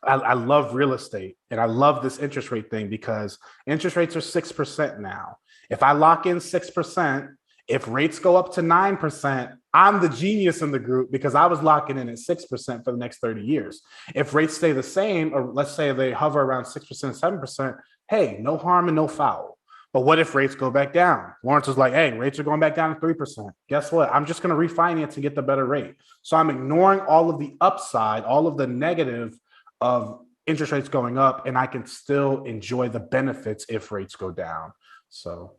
I love real estate and I love this interest rate thing, because interest rates are 6% now. If I lock in 6%, if rates go up to 9%, I'm the genius in the group, because I was locking in at 6% for the next 30 years. If rates stay the same, or let's say they hover around 6%, 7%, hey, no harm and no foul. But what if rates go back down? Lawrence was like, hey, rates are going back down to 3%. Guess what? I'm just going to refinance and get the better rate. So I'm ignoring all of the upside, all of the negative of interest rates going up, and I can still enjoy the benefits if rates go down. So,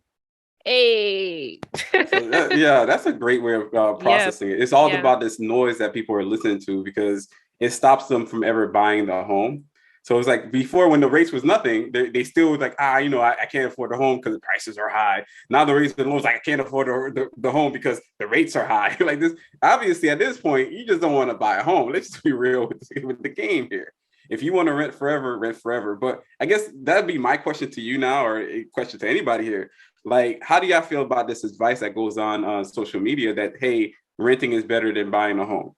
hey, that's a great way of processing it. It's all about this noise that people are listening to, because it stops them from ever buying the home. So it's like before, when the rates was nothing, they still was like, I can't afford the home because the prices are high. Now the rates are low, like I can't afford the home because the rates are high. Like this, obviously at this point, you just don't want to buy a home. Let's just be real with the game here. If you want to rent forever, rent forever. But I guess that'd be my question to you now, or a question to anybody here. Like, how do y'all feel about this advice that goes on social media that, hey, renting is better than buying a home?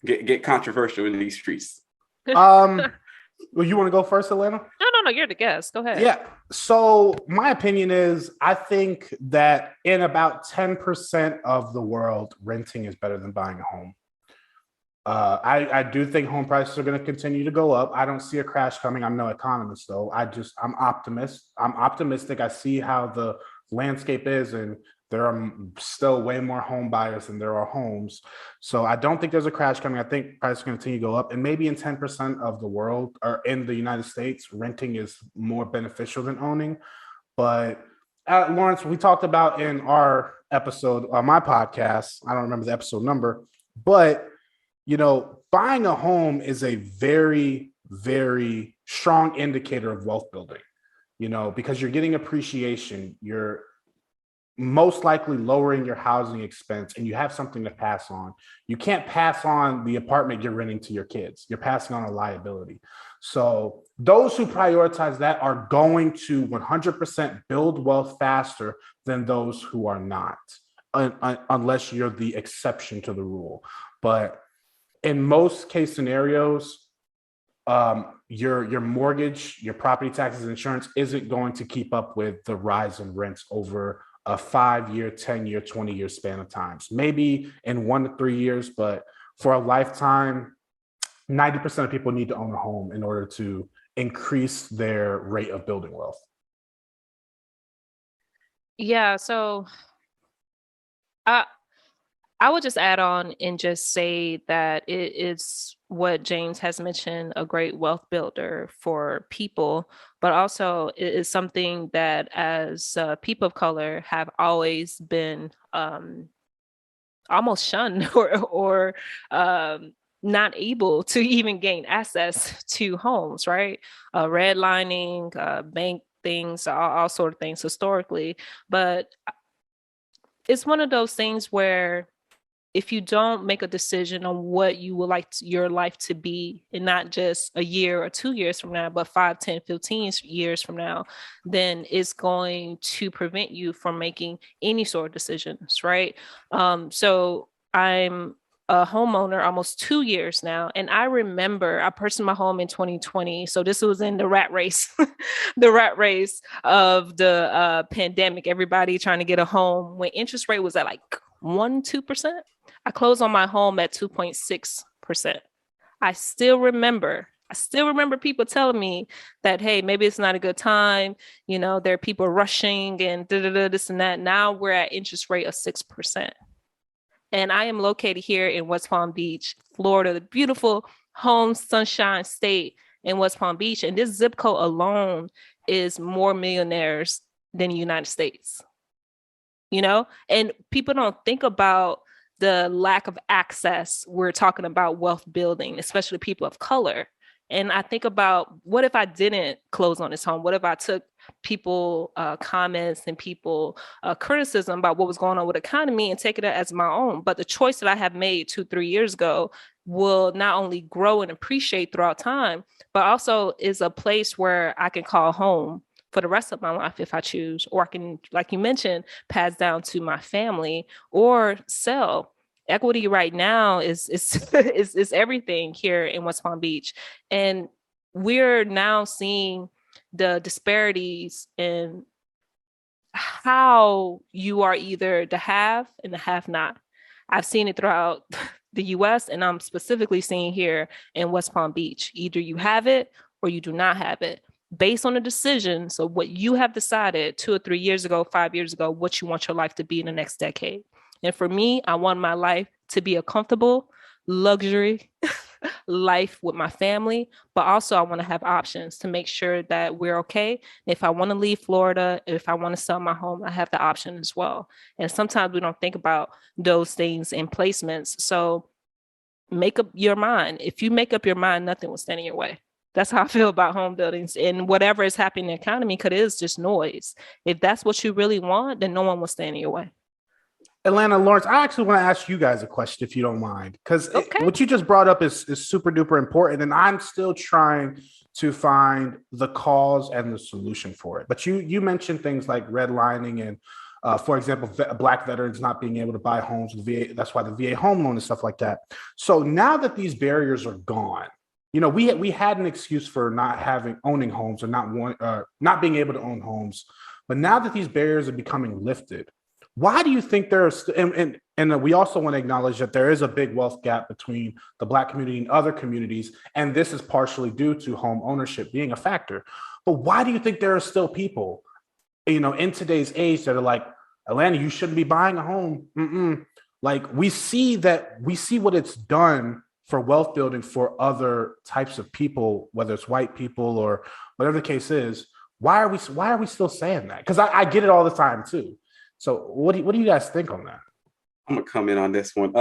Get controversial in these streets. Well, you want to go first, Alainta? No, you're the guest. Go ahead. Yeah. So my opinion is, I think that in about 10% of the world, renting is better than buying a home. I do think home prices are going to continue to go up. I don't see a crash coming. I'm no economist, though. I'm optimistic. I see how the landscape is, and there are still way more home buyers than there are homes. So I don't think there's a crash coming. I think prices are going to continue to go up. And maybe in 10% of the world, or in the United States, renting is more beneficial than owning. But Lawrence, we talked about in our episode on my podcast, I don't remember the episode number, But, buying a home is a very, very strong indicator of wealth building, because you're getting appreciation. You're most likely lowering your housing expense, and you have something to pass on. You can't pass on the apartment you're renting to your kids. You're passing on a liability. So those who prioritize that are going to 100% build wealth faster than those who are not, unless you're the exception to the rule. But in most case scenarios, your mortgage, your property taxes, insurance isn't going to keep up with the rise in rents over a 5-year, 10-year, 20-year span of times. Maybe in 1 to 3 years, but for a lifetime, 90% of people need to own a home in order to increase their rate of building wealth. Yeah, so I would just add on and just say that it is what James has mentioned, a great wealth builder for people, but also it is something that as people of color have always been almost shunned or not able to even gain access to homes, right? Redlining, bank things, all sort of things historically. But it's one of those things where if you don't make a decision on what you would like your life to be, and not just a year or 2 years from now, but 5, 10, 15 years from now, then it's going to prevent you from making any sort of decisions, right? So I'm a homeowner almost 2 years now. And I remember I purchased my home in 2020. So this was in the rat race, the rat race of the pandemic, everybody trying to get a home when interest rate was at like 1-2%. I closed on my home at 2.6%. I still remember people telling me that, hey, maybe it's not a good time. There are people rushing and this and that. Now we're at interest rate of 6%. And I am located here in West Palm Beach, Florida, the beautiful home sunshine state in West Palm Beach. And this zip code alone is more millionaires than the United States. And people don't think about the lack of access. We're talking about wealth building, especially people of color. And I think about, what if I didn't close on this home? What if I took people comments and people criticism about what was going on with the economy and take it as my own? But the choice that I have made 2-3 years ago will not only grow and appreciate throughout time, but also is a place where I can call home for the rest of my life if I choose, or I can, like you mentioned, pass down to my family or sell. Equity right now is everything here in West Palm Beach. And we're now seeing the disparities in how you are either the have and the have not. I've seen it throughout the US, and I'm specifically seeing here in West Palm Beach. Either you have it or you do not have it, based on a decision. So what you have decided 2 or 3 years ago, 5 years ago, what you want your life to be in the next decade. And for me, I want my life to be a comfortable, luxury life with my family, but also I want to have options to make sure that we're okay. If I want to leave Florida, if I want to sell my home, I have the option as well. And sometimes we don't think about those things in placements. So make up your mind. If you make up your mind, nothing will stand in your way. That's how I feel about home buildings and whatever is happening in the economy, because it is just noise. If that's what you really want, then no one will stand in your way. Alainta, Lawrence, I actually want to ask you guys a question, if you don't mind, because what you just brought up is super duper important. And I'm still trying to find the cause and the solution for it. But you mentioned things like redlining and, for example, Black veterans not being able to buy homes with VA. That's why the VA home loan and stuff like that. So now that these barriers are gone, we had an excuse for not owning homes or not being able to own homes. But now that these barriers are becoming lifted, why do you think there's, and we also want to acknowledge that there is a big wealth gap between the Black community and other communities, and this is partially due to home ownership being a factor. But why do you think there are still people, in today's age that are like, Alainta, you shouldn't be buying a home? Like we see what it's done for wealth building for other types of people, whether it's white people or whatever the case is. Why are we still saying that? Because I get it all the time too. So what do you guys think on that? I'm gonna come in on this one.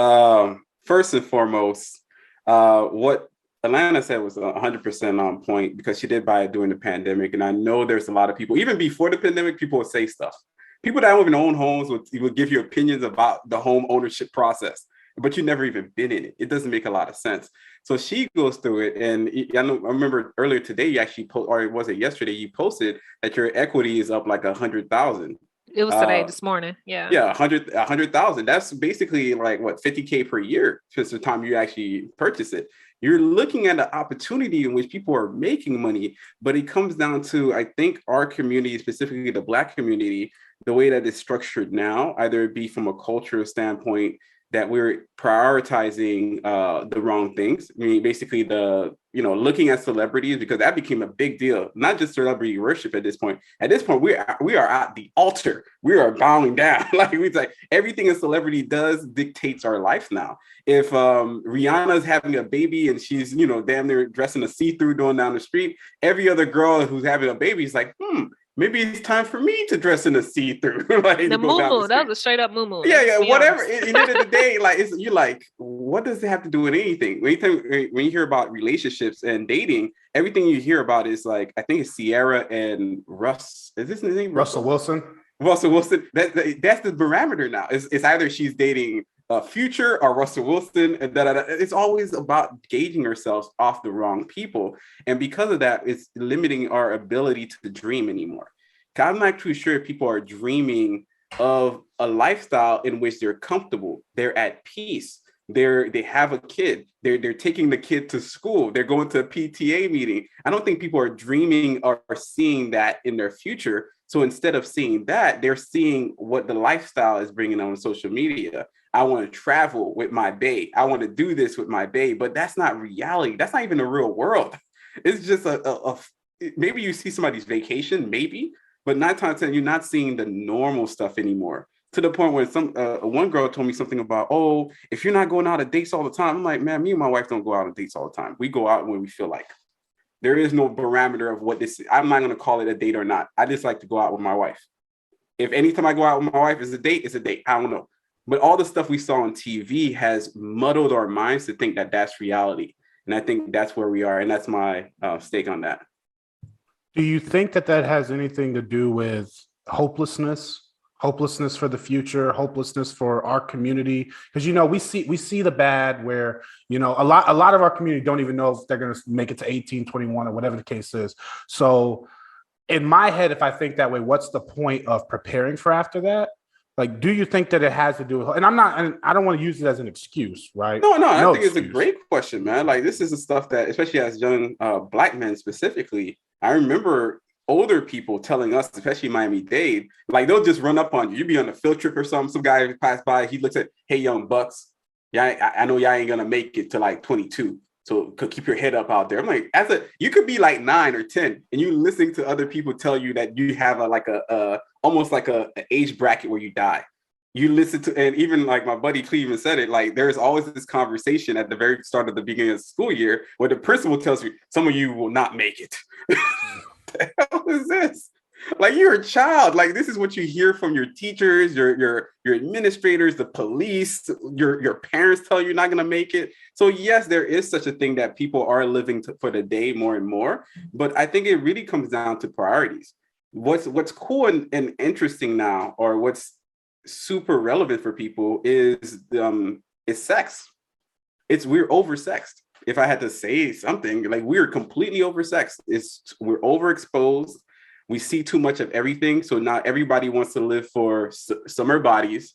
first and foremost, what Alainta said was 100% on point because she did buy it during the pandemic. And I know there's a lot of people, even before the pandemic, people would say stuff. People that don't even own homes would give you opinions about the home ownership process, but you've never even been in it. It doesn't make a lot of sense. So she goes through it. And I remember earlier today, you actually or was it yesterday, you posted that your equity is up like 100,000. It was today, this morning. Yeah. Yeah, 100,000. That's basically like what, 50K per year since the time you actually purchase it. You're looking at an opportunity in which people are making money, but it comes down to, I think, our community, specifically the Black community, the way that it's structured now, either it be from a cultural standpoint that we're prioritizing the wrong things. I mean, basically looking at celebrities, because that became a big deal, not just celebrity worship at this point. At this point, we are at the altar. We are bowing down. Like everything a celebrity does dictates our life now. If Rihanna's having a baby and she's, damn near dressing a see-through going down the street, every other girl who's having a baby is like, maybe it's time for me to dress in a see-through. Like, the moo-moo, that was a straight up moo-moo. Yeah, whatever. At the end of the day, you're like, what does it have to do with anything? When you hear about relationships and dating, everything you hear about is like, I think it's Sierra and Russ. Is this his name? Russell Wilson. Russell Wilson. That's the parameter now. It's either she's dating Future or Russell Wilson. And it's always about gauging ourselves off the wrong people. And because of that, it's limiting our ability to dream anymore. I'm not too sure if people are dreaming of a lifestyle in which they're comfortable, they're at peace, they have a kid, they're taking the kid to school, they're going to a PTA meeting. I don't think people are dreaming or seeing that in their future. So instead of seeing that, they're seeing what the lifestyle is bringing on social media. I want to travel with my bae. I want to do this with my bae, but that's not reality. That's not even the real world. It's just maybe you see somebody's vacation, maybe, but 9 times out of 10, you're not seeing the normal stuff anymore. To the point where one girl told me something about, if you're not going out on dates all the time, I'm like, man, me and my wife don't go out on dates all the time. We go out when we feel like. There is no parameter of what this is. I'm not going to call it a date or not. I just like to go out with my wife. If anytime I go out with my wife is a date, it's a date. I don't know. But all the stuff we saw on TV has muddled our minds to think that that's reality. And I think that's where we are. And that's my stake on that. Do you think that has anything to do with hopelessness for the future, hopelessness for our community? Because, we see the bad where, a lot of our community don't even know if they're going to make it to 18, 21 or whatever the case is. So in my head, if I think that way, what's the point of preparing for after that? Like, do you think that it has to do with, and I don't want to use it as an excuse, right? No, I think it's a great question, man. Like, this is the stuff that, especially as young Black men specifically, I remember older people telling us, especially Miami-Dade, like they'll just run up on you. You be on a field trip or something, some guy pass by, he looks at, hey, young bucks, yeah, I know y'all ain't gonna make it to like 22. So keep your head up out there. I'm like, you could be like 9 or 10 and you listening to other people tell you that you have almost like a age bracket where you die. You listen to, and even like my buddy Cleveland said it, like there's always this conversation at the very start of the beginning of the school year where the principal tells you, some of you will not make it. What the hell is this? Like, you're a child. Like, this is what you hear from your teachers, your administrators, the police, your parents tell you you're not going to make it. So yes, there is such a thing that people are living for the day more and more. But I think it really comes down to priorities. What's cool and interesting now, or what's super relevant for people is sex. We're oversexed. If I had to say something, like, we're completely oversexed. We're overexposed. We see too much of everything. So now everybody wants to live for summer bodies,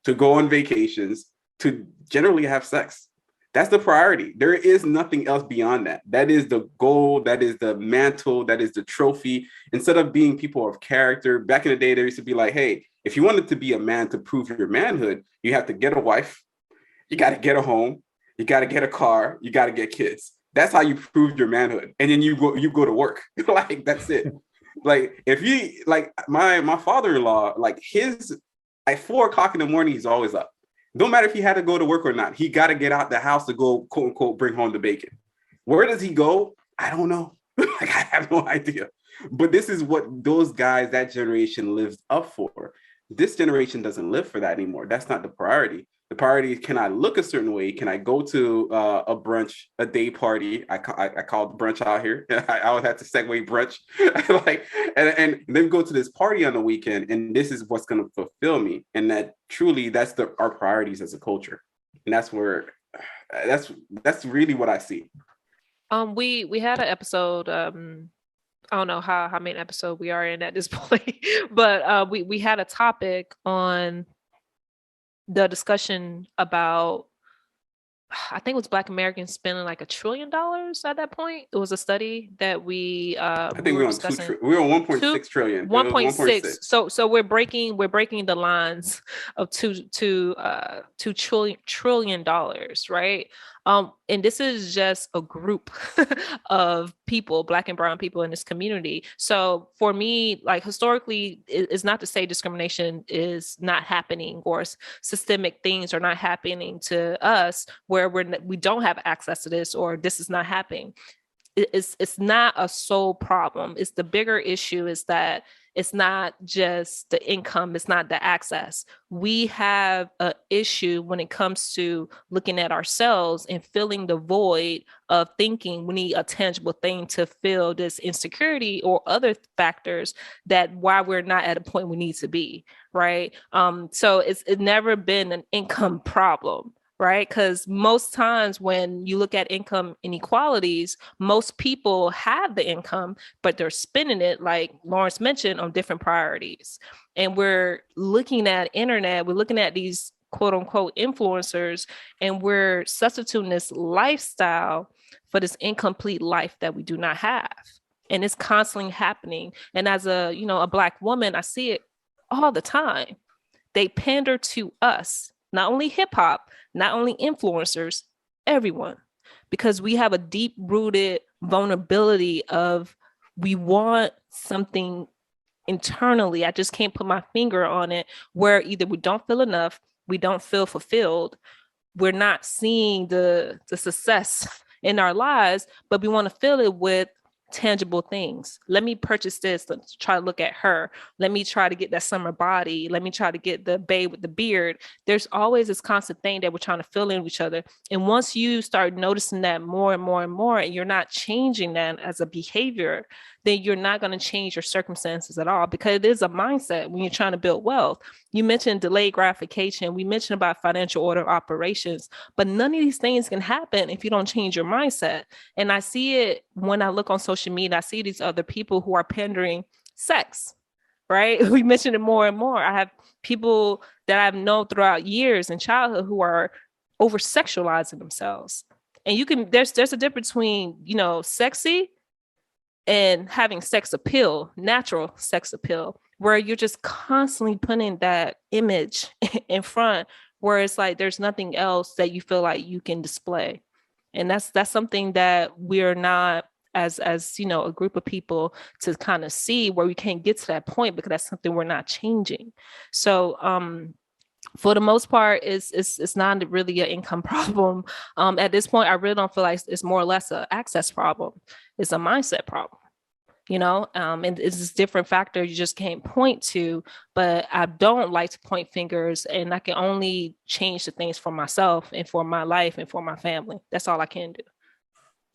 to go on vacations, to generally have sex. That's the priority. There is nothing else beyond that. That is the goal. That is the mantle. That is the trophy. Instead of being people of character, back in the day, there used to be like, hey, if you wanted to be a man to prove your manhood, you have to get a wife. You got to get a home. You got to get a car. You got to get kids. That's how you prove your manhood. And then you go to work. Like, that's it. Like, if you, like, my father-in-law, like, at 4:00 in the morning, he's always up. Don't matter if he had to go to work or not. He got to get out the house to go, quote unquote, bring home the bacon. Where does he go? I don't know. Like, I have no idea. But this is what those guys, that generation, lives up for. This generation doesn't live for that anymore. That's not the priority. The priority is, can I look a certain way? Can I go to a brunch, a day party? I call it brunch out here. I always have to segue brunch, like, and then go to this party on the weekend, and this is what's going to fulfill me. And that truly, that's our priorities as a culture, and that's where that's really what I see. We had an episode. I don't know how many episode we are in at this point, but we had a topic on the discussion about, I think it was Black Americans spending like $1 trillion at that point. It was a study that I think we're on we were on 1.6 trillion. 1.6. So we're breaking the lines of $2 trillion, right? And this is just a group of people, Black and brown people in this community. So for me, like, historically, it's not to say discrimination is not happening or systemic things are not happening to us where we don't have access to this, or this is not happening. It's not a sole problem. It's the bigger issue is that it's not just the income, it's not the access. We have an issue when it comes to looking at ourselves and filling the void of thinking we need a tangible thing to fill this insecurity or other factors that why we're not at a point we need to be, right? So it's never been an income problem. Right? Because most times when you look at income inequalities, most people have the income, but they're spending it, like Lawrence mentioned, on different priorities. And we're looking at internet, we're looking at these quote unquote influencers, and we're substituting this lifestyle for this incomplete life that we do not have. And it's constantly happening. And as a Black woman, I see it all the time. They pander to us. Not only hip hop, not only influencers, everyone, because we have a deep rooted vulnerability of we want something internally. I just can't put my finger on it, where either we don't feel enough, we don't feel fulfilled, we're not seeing the success in our lives, but we want to fill it with tangible things. Let me purchase this. Let's try to look at her. Let me try to get that summer body. Let me try to get the babe with the beard. There's always this constant thing that we're trying to fill in with each other. And once you start noticing that more and more and more, and you're not changing that as a behavior, then you're not going to change your circumstances at all, because it is a mindset when you're trying to build wealth. You mentioned delayed gratification. We mentioned about financial order operations, but none of these things can happen if you don't change your mindset. And I see it when I look on social media. I see these other people who are pandering sex, right? We mentioned it more and more. I have people that I've known throughout years in childhood who are over sexualizing themselves. And there's a difference between, sexy and having sex appeal, natural sex appeal, where you're just constantly putting that image in front, where it's like there's nothing else that you feel like you can display. And that's something that we're not as a group of people to kind of see, where we can't get to that point, because that's something we're not changing. So for the most part, it's not really an income problem. At this point, I really don't feel like it's more or less an access problem. It's a mindset problem, and it's this different factor you just can't point to. But I don't like to point fingers, and I can only change the things for myself and for my life and for my family. That's all I can do.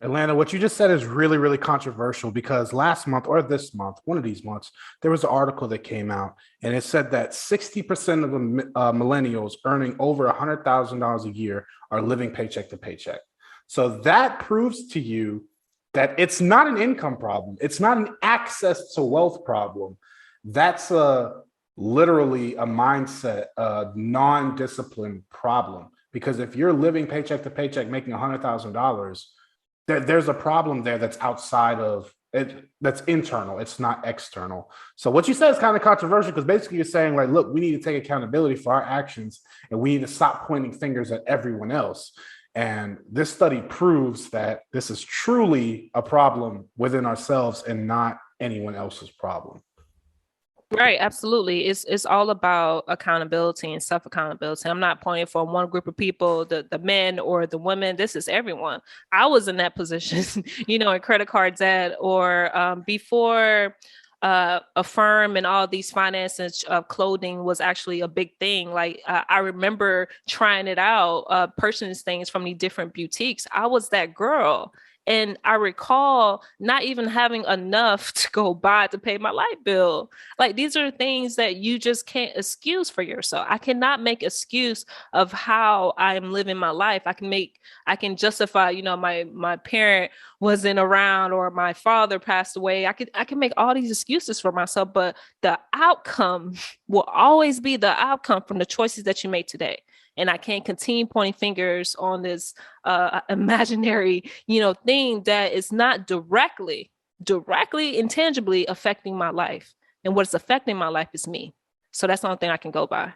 Alainta, what you just said is really, really controversial, because last month or this month, one of these months, there was an article that came out, and it said that 60% of the millennials earning over $100,000 a year are living paycheck to paycheck. So that proves to you that it's not an income problem. It's not an access to wealth problem. That's literally a mindset, a non-discipline problem. Because if you're living paycheck to paycheck, making $100,000, there's a problem there that's outside of it, that's internal. It's not external. So what you said is kind of controversial, because basically you're saying, like, look, we need to take accountability for our actions, and we need to stop pointing fingers at everyone else. And this study proves that this is truly a problem within ourselves and not anyone else's problem. Right, absolutely. It's all about accountability and self-accountability. I'm not pointing for one group of people, the men or the women. This is everyone. I was in that position, in credit card debt, or before Affirm and all these finances of clothing was actually a big thing. Like I remember trying it out, purchasing things from these different boutiques. I was that girl. And I recall not even having enough to go buy to pay my light bill. Like these are things that you just can't excuse for yourself. I cannot make excuse of how I'm living my life. I can justify, my parent wasn't around or my father passed away. I can make all these excuses for myself, but the outcome will always be the outcome from the choices that you make today. And I can't continue pointing fingers on this imaginary, thing that is not directly, intangibly affecting my life. And what's affecting my life is me. So that's the only thing I can go by.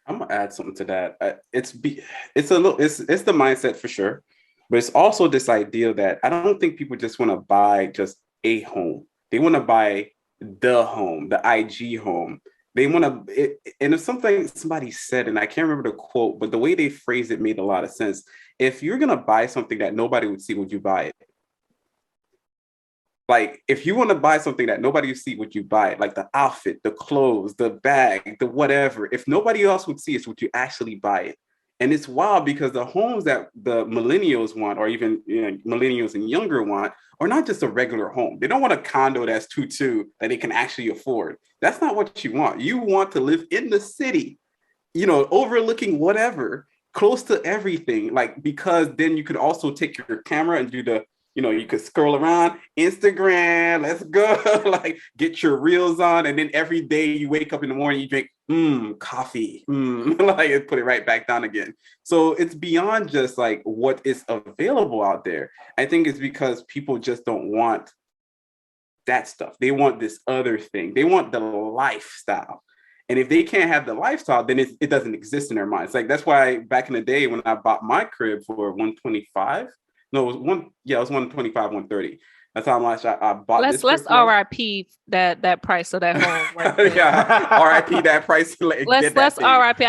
I'm gonna add something to that. It's the mindset for sure, but it's also this idea that I don't think people just want to buy just a home. They want to buy the home, the IG home. They want to, and it's something somebody said, and I can't remember the quote, but the way they phrased it made a lot of sense. If you're going to buy something that nobody would see, would you buy it? Like, if you want to buy something that nobody would see, would you buy it? Like the outfit, the clothes, the bag, the whatever. If nobody else would see it, would you actually buy it? And it's wild because the homes that the millennials want, or even millennials and younger want, are not just a regular home. They don't want a condo that's 2-2 that they can actually afford. That's not what you want. You want to live in the city, overlooking whatever, close to everything. Like, because then you could also take your camera and do you could scroll around Instagram, let's go, like get your reels on. And then every day you wake up in the morning, you drink coffee, like put it right back down again. So it's beyond just like what is available out there. I think it's because people just don't want that stuff. They want this other thing. They want the lifestyle. And if they can't have the lifestyle, then it doesn't exist in their minds. Like, that's why back in the day when I bought my crib for 125, no, it was 125, 130. That's how much I bought. Let's RIP that price of that home. Right yeah, RIP that price. Let's RIP.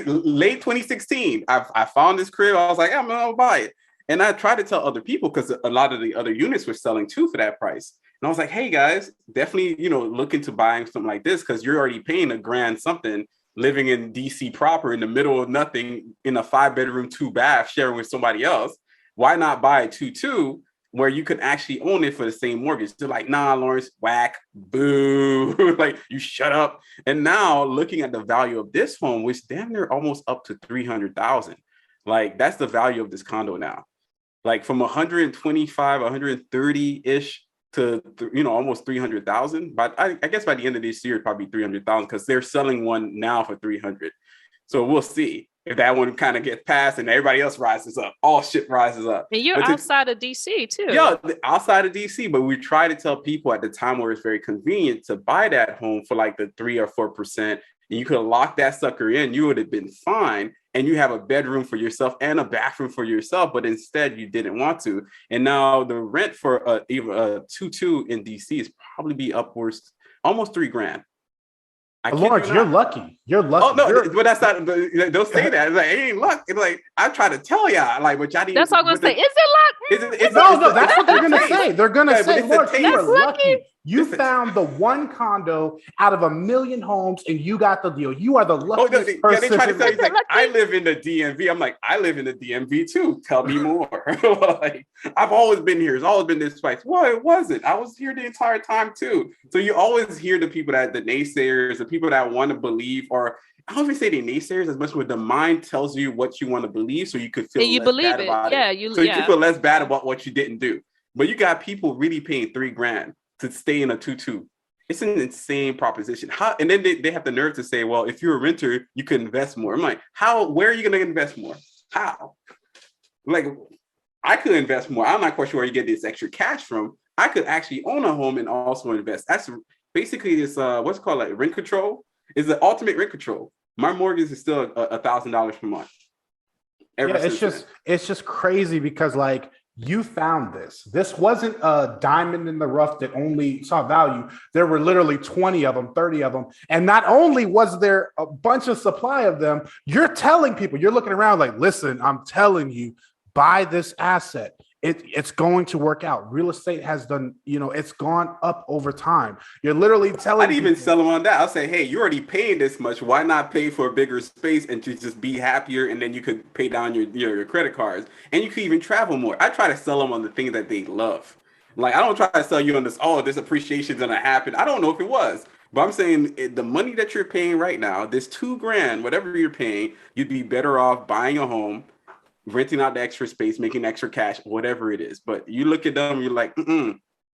Late 2016. I found this crib. I was like, I'm gonna buy it, and I tried to tell other people because a lot of the other units were selling too for that price. And I was like, hey guys, definitely look into buying something like this because you're already paying $1,000 something, living in DC proper in the middle of nothing in a 5-bedroom, 2-bath sharing with somebody else. Why not buy a 2-2 where you could actually own it for the same mortgage? They're like, nah, Lawrence, whack, boo, like you shut up. And now looking at the value of this home, which damn near almost up to $300,000, like that's the value of this condo now. Like from 125, 130-ish to almost 300,000. But I guess by the end of this year, probably 300,000 because they're selling one now for 300. So we'll see if that one kind of gets passed and everybody else rises up. All shit rises up. And you're outside of DC too. Yeah, outside of DC. But we try to tell people at the time where it's very convenient to buy that home for like the 3 or 4%. And you could have locked that sucker in. You would have been fine. And you have a bedroom for yourself and a bathroom for yourself. But instead, you didn't want to. And now the rent for even a 2-2 in DC is probably be upwards almost $3,000. Lawrence, you're lucky. You're lucky. Oh no, but that's not. Don't say that. It's like it ain't luck. It's like I'm trying to tell y'all, like, but y'all didn't. That's all I'm gonna say. Is it luck? No, that's what they're gonna say. They're gonna say, Lawrence, you are lucky. You found the one condo out of 1 million homes, and you got the deal. You are the luckiest person. Yeah, they try to tell you, like, I live in the DMV. I'm like, I live in the DMV too. Tell me more. Like, I've always been here. It's always been this place. Well, it wasn't. I was here the entire time too. So you always hear the people the naysayers, the people that want to believe, or I don't even say the naysayers as much as the mind tells you what you want to believe, so you could feel you less believe bad it. about Yeah, it. You can feel less bad about what you didn't do. But you got people really paying $3,000 to stay in a 2-2. It's an insane proposition. How? And then they have the nerve to say, well, if you're a renter, you could invest more. I'm like, how? Where are you going to invest more? How? Like, I could invest more. I'm not quite sure where you get this extra cash from. I could actually own a home and also invest. That's basically this, what's called like rent control. It's the ultimate rent control. My mortgage is still $1,000 per month. It's just crazy because like, you found this. This wasn't a diamond in the rough that only saw value. There were literally 20 of them, 30 of them. And not only was there a bunch of supply of them, you're telling people, you're looking around like, listen, I'm telling you, buy this asset. it's going to work out. Real estate has done, it's gone up over time. You're literally telling I'd even sell them on that. I'll say, hey, you're already paying this much. Why not pay for a bigger space and to just be happier? And then you could pay down your credit cards and you could even travel more. I try to sell them on the things that they love. Like, I don't try to sell you on this, this appreciation is going to happen. I don't know if it was. But I'm saying the money that you're paying right now, this $2,000, whatever you're paying, you'd be better off buying a home, renting out the extra space, making extra cash, whatever it is. But you look at them, you're like,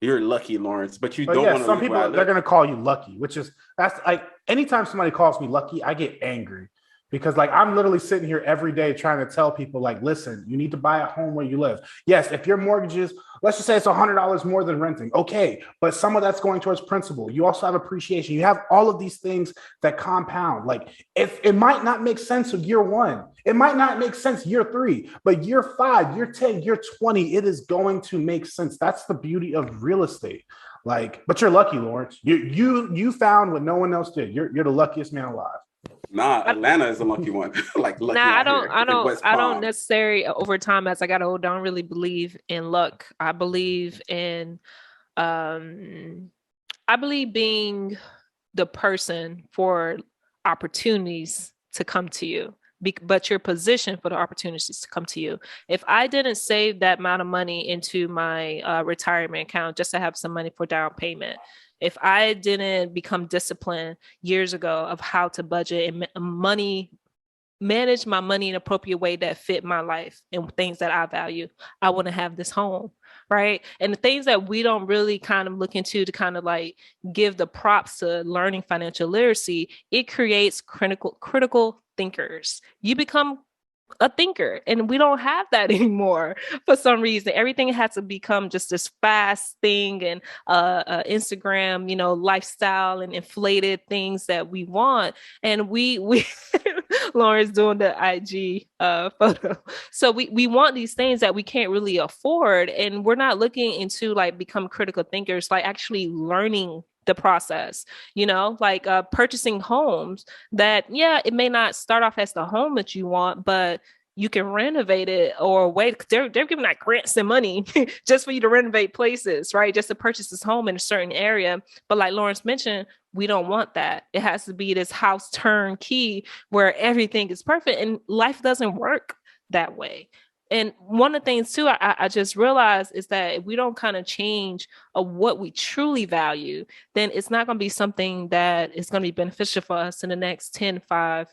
you're lucky, Lawrence. But you don't want to. Some people, they're going to call you lucky, that's like, anytime somebody calls me lucky, I get angry. Because like I'm literally sitting here every day trying to tell people like, listen, you need to buy a home where you live. Yes, if your mortgage is, let's just say it's $100 more than renting. Okay, but some of that's going towards principal. You also have appreciation. You have all of these things that compound. Like if it might not make sense of year 1, it might not make sense year 3, but year 5, year 10, year 20, it is going to make sense. That's the beauty of real estate. Like, but you're lucky, Lawrence. You found what no one else did. You're the luckiest man alive. Nah, Atlanta is a lucky one. Like lucky. Nah, I don't necessarily over time as I got older, I don't really believe in luck. I believe in being the person for opportunities to come to you. But you're positioned for the opportunities to come to you. If I didn't save that amount of money into my retirement account just to have some money for down payment, if I didn't become disciplined years ago of how to budget and manage my money in an appropriate way that fit my life and things that I value, I wouldn't have this home, right? And the things that we don't really kind of look into to kind of like give the props to learning financial literacy, it creates critical thinkers. You become a thinker, and we don't have that anymore for some reason. Everything has to become just this fast thing and Instagram, lifestyle and inflated things that we want. And we Lauren's doing the IG photo. So we want these things that we can't really afford, and we're not looking into like become critical thinkers, like actually learning the process, like purchasing homes that, it may not start off as the home that you want, but you can renovate it or wait. They're giving out grants and money just for you to renovate places, right? Just to purchase this home in a certain area. But like Lawrence mentioned, we don't want that. It has to be this house turnkey where everything is perfect, and life doesn't work that way. And one of the things too, I just realized is that if we don't kind of change what we truly value, then it's not going to be something that is going to be beneficial for us in the next 5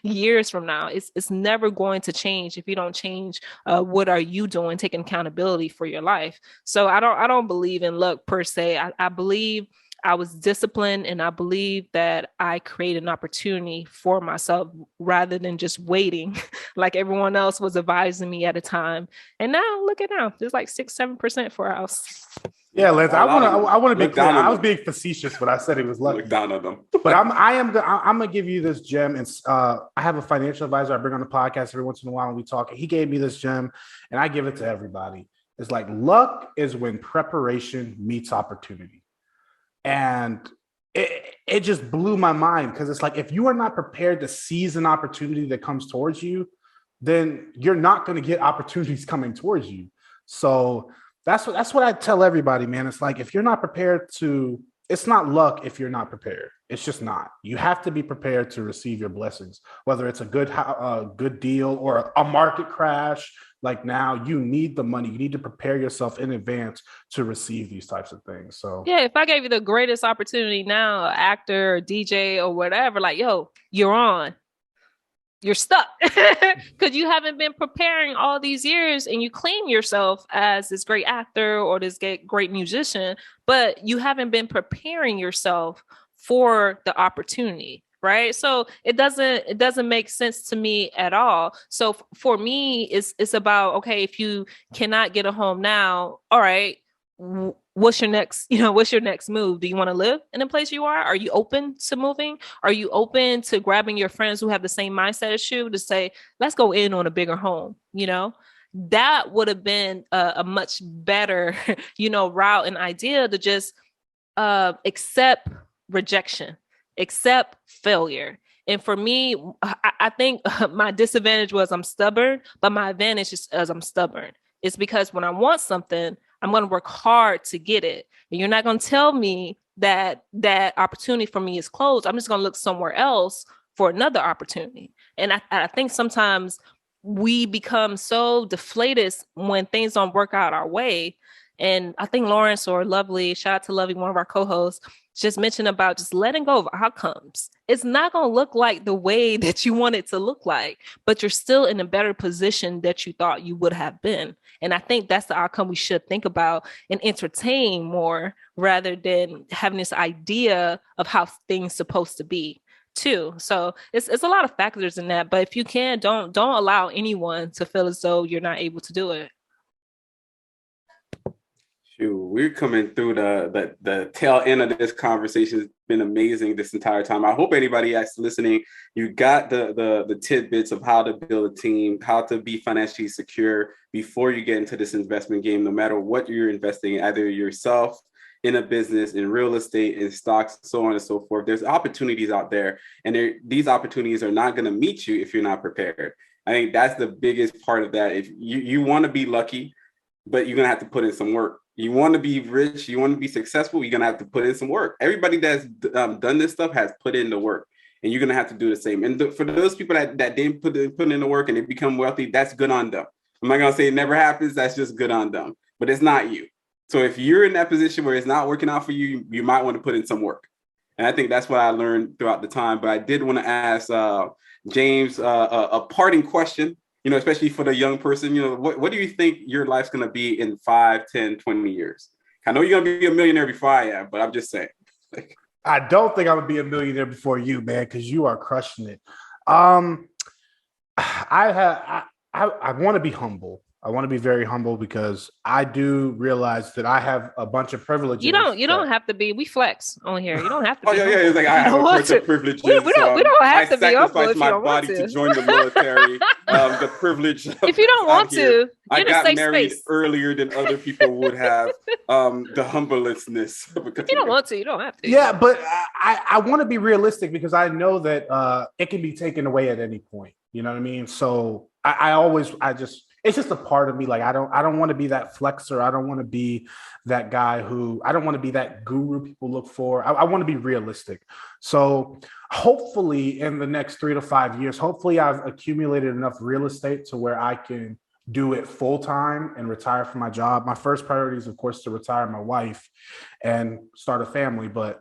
years from now. It's never going to change if you don't change what are you doing, taking accountability for your life. So I don't believe in luck per se. I believe I was disciplined, and I believe that I created an opportunity for myself rather than just waiting like everyone else was advising me at a time. And now look at now, there's like 6-7% for our house. Yeah, Lance, I want to be clear. I was being facetious when I said it was lucky. Look down on them. But I'm gonna give you this gem. And I have a financial advisor I bring on the podcast every once in a while when we talk. He gave me this gem, and I give it to everybody. It's like luck is when preparation meets opportunity. And it just blew my mind, because it's like, if you are not prepared to seize an opportunity that comes towards you, then you're not going to get opportunities coming towards you. So that's what I tell everybody, man. It's like, if you're not prepared to, it's not luck if you're not prepared. It's just not. You have to be prepared to receive your blessings, whether it's a good deal or a market crash. Like now, you need the money. You need to prepare yourself in advance to receive these types of things. So yeah, if I gave you the greatest opportunity now, actor or DJ or whatever, like, yo, you're on. You're stuck because you haven't been preparing all these years, and you claim yourself as this great actor or this great musician, but you haven't been preparing yourself for the opportunity. Right. So it doesn't make sense to me at all. So for me, it's about, okay, if you cannot get a home now, all right, what's your next move? Do you want to live in the place you are? Are you open to moving? Are you open to grabbing your friends who have the same mindset as you to say, let's go in on a bigger home? That would have been a much better, route and idea to just accept rejection, accept failure. And for me, I think my disadvantage was I'm stubborn, but my advantage is I'm stubborn. It's because when I want something, I'm going to work hard to get it. And you're not going to tell me that that opportunity for me is closed. I'm just going to look somewhere else for another opportunity. And I think sometimes we become so deflated when things don't work out our way. And I think Lawrence or Lovely, shout out to Lovely, one of our co-hosts, just mentioned about just letting go of outcomes. It's not going to look like the way that you want it to look like, but you're still in a better position that you thought you would have been. And I think that's the outcome we should think about and entertain more rather than having this idea of how things supposed to be too. So it's a lot of factors in that, but if you can, don't allow anyone to feel as though you're not able to do it. We're coming through the tail end of this conversation. It's been amazing this entire time. I hope anybody that's listening, you got the tidbits of how to build a team, how to be financially secure before you get into this investment game, no matter what you're investing in, either yourself, in a business, in real estate, in stocks, so on and so forth. There's opportunities out there, and these opportunities are not going to meet you if you're not prepared. I think that's the biggest part of that. If you want to be lucky, but you're going to have to put in some work. You want to be rich, you want to be successful, you're going to have to put in some work. Everybody that's done this stuff has put in the work, and you're going to have to do the same. And for those people that didn't put in the work and they become wealthy, that's good on them. I'm not going to say it never happens. That's just good on them, but it's not you. So if you're in that position where it's not working out for you, you might want to put in some work. And I think that's what I learned throughout the time. But I did want to ask James a parting question, especially for the young person. What do you think your life's going to be in 5, 10, 20 years? I know you're going to be a millionaire before I am, but I'm just saying. I don't think I'm going to be a millionaire before you, man, because you are crushing it. I want to be humble. I want to be very humble because I do realize that I have a bunch of privileges. You don't have to be. We flex on here. You don't have to be. Oh, yeah. It's like I have a bunch of privileges. We don't have to be. I sacrificed my body to join the military. The privilege. If you don't want to, I got married earlier than other people would have. The humbleness. If you don't want to, you don't have to. Yeah, but I want to be realistic because I know that it can be taken away at any point. You know what I mean? So it's just a part of me. Like, I don't want to be that flexer. I don't want to be that guy I don't want to be that guru people look for. I want to be realistic. So hopefully in the next 3 to 5 years, hopefully I've accumulated enough real estate to where I can do it full time and retire from my job. My first priority is, of course, to retire my wife and start a family. But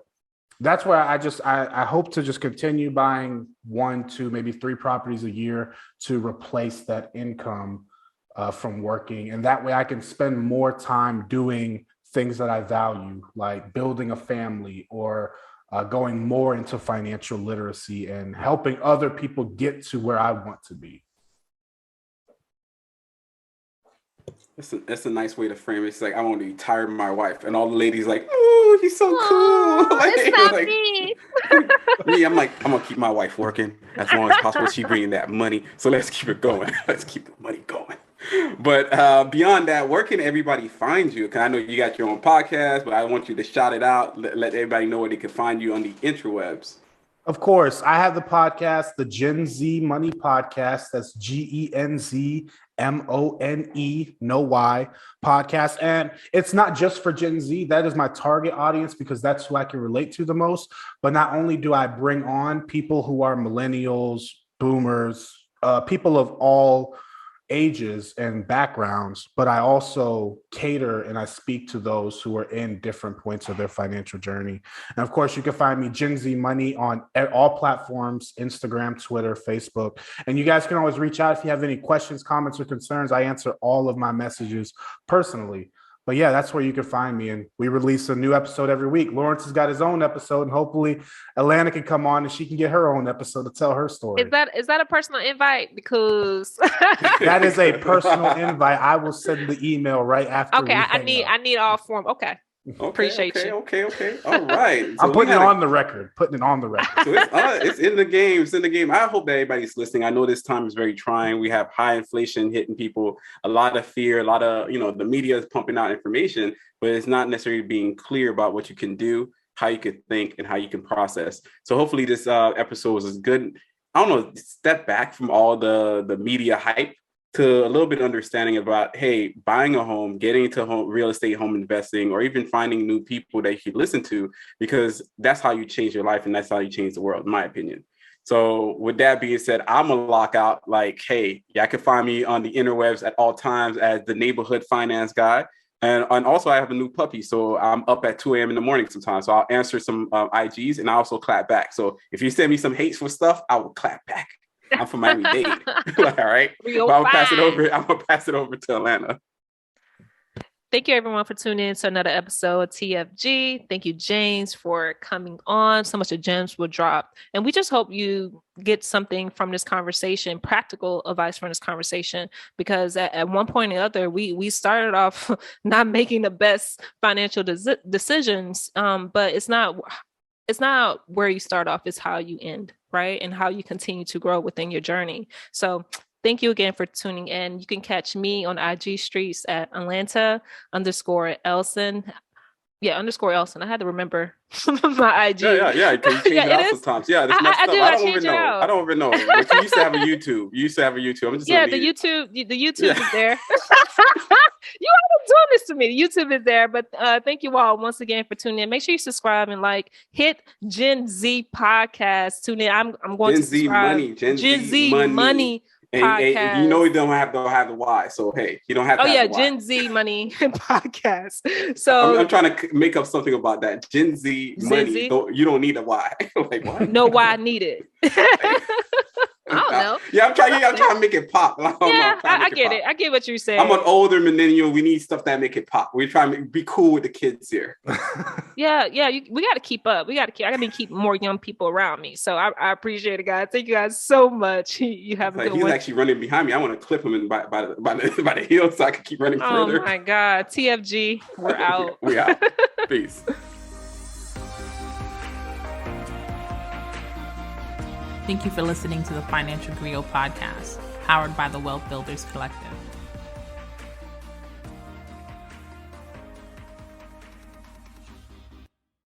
that's where I hope to just continue buying 1, 2, maybe 3 properties a year to replace that income from working. And that way I can spend more time doing things that I value, like building a family or going more into financial literacy and helping other people get to where I want to be. That's a nice way to frame it. It's like, I want to retire my wife, and all the ladies like, oh, he's so cool. Like, it's not me. Me, I'm like, I'm gonna keep my wife working as long as possible. She bringing that money, so let's keep it going. Let's keep the money going. But beyond that, where can everybody find you? Because I know you got your own podcast, but I want you to shout it out. Let everybody know where they can find you on the interwebs. Of course, I have the podcast, the Gen Z Money Podcast. That's GENZMONE, no Y podcast. And it's not just for Gen Z. That is my target audience because that's who I can relate to the most. But not only do I bring on people who are millennials, boomers, people of all ages and backgrounds, but I also cater and I speak to those who are in different points of their financial journey. And of course, you can find me Gen Z Money on all platforms, Instagram, Twitter, Facebook. And you guys can always reach out if you have any questions, comments, or concerns. I answer all of my messages personally. But yeah, that's where you can find me. And we release a new episode every week. Lawrence has got his own episode, and hopefully Alainta can come on and she can get her own episode to tell her story. Is that a personal invite? Because that is a personal invite. I will send the email right after. Okay, I need all form. Okay. Appreciate you. Okay. All right. So I'm putting it on the record. So it's in the game. It's in the game. I hope that everybody's listening. I know this time is very trying. We have high inflation hitting people, a lot of fear, a lot of, the media is pumping out information, but it's not necessarily being clear about what you can do, how you can think, and how you can process. So hopefully this episode was good. I don't know, step back from all the media hype to a little bit of understanding about, hey, buying a home, getting into real estate, home investing, or even finding new people that you can listen to, because that's how you change your life and that's how you change the world, in my opinion. So with that being said, I'm a lockout. Like, hey, y'all can find me on the interwebs at all times as the neighborhood finance guy. And also I have a new puppy. So I'm up at 2 a.m. in the morning sometimes. So I'll answer some IGs and I also clap back. So if you send me some hateful stuff, I will clap back. I'm from Miami-Dade. All right. But I'm gonna pass it over to Atlanta. Thank you, everyone, for tuning in to another episode of TFG. Thank you, James, for coming on. So much of gems will drop. And we just hope you get something from this conversation, practical advice from this conversation, because at one point or other, we started off not making the best financial decisions, but it's not where you start off, it's how you end, right? And how you continue to grow within your journey. So thank you again for tuning in. You can catch me on IG streets at Alainta_Elson. Yeah, _Elson. I had to remember my IG. Yeah. Can you change it out sometimes? Yeah, that's messed up. I don't even know. But you used to have a YouTube. I'm just the YouTube is there. You are doing this to me. The YouTube is there. But thank you all once again for tuning in. Make sure you subscribe and hit Gen Z Podcast. Tune in. I'm going to subscribe. Gen Z Money. And you know you don't have the Y, so hey, you don't have to have the Y. Gen Z Money Podcast. So I'm trying to make up something about that. Gen Z Money. You don't need a Y. Like what? No Y needed. I don't know. Yeah, I'm trying to make it pop. I get it. I get what you're saying. I'm an older millennial. We need stuff that make it pop. We're trying to be cool with the kids here. Yeah. We got to keep up. I got to keep more young people around me. So I appreciate it, guys. Thank you guys so much. You have a good one. He's actually running behind me. I want to clip him by the heel so I can keep running further. Oh my God. TFG. We're out. We out. Peace. Thank you for listening to the Financial Griot Podcast, powered by the Wealth Builders Collective.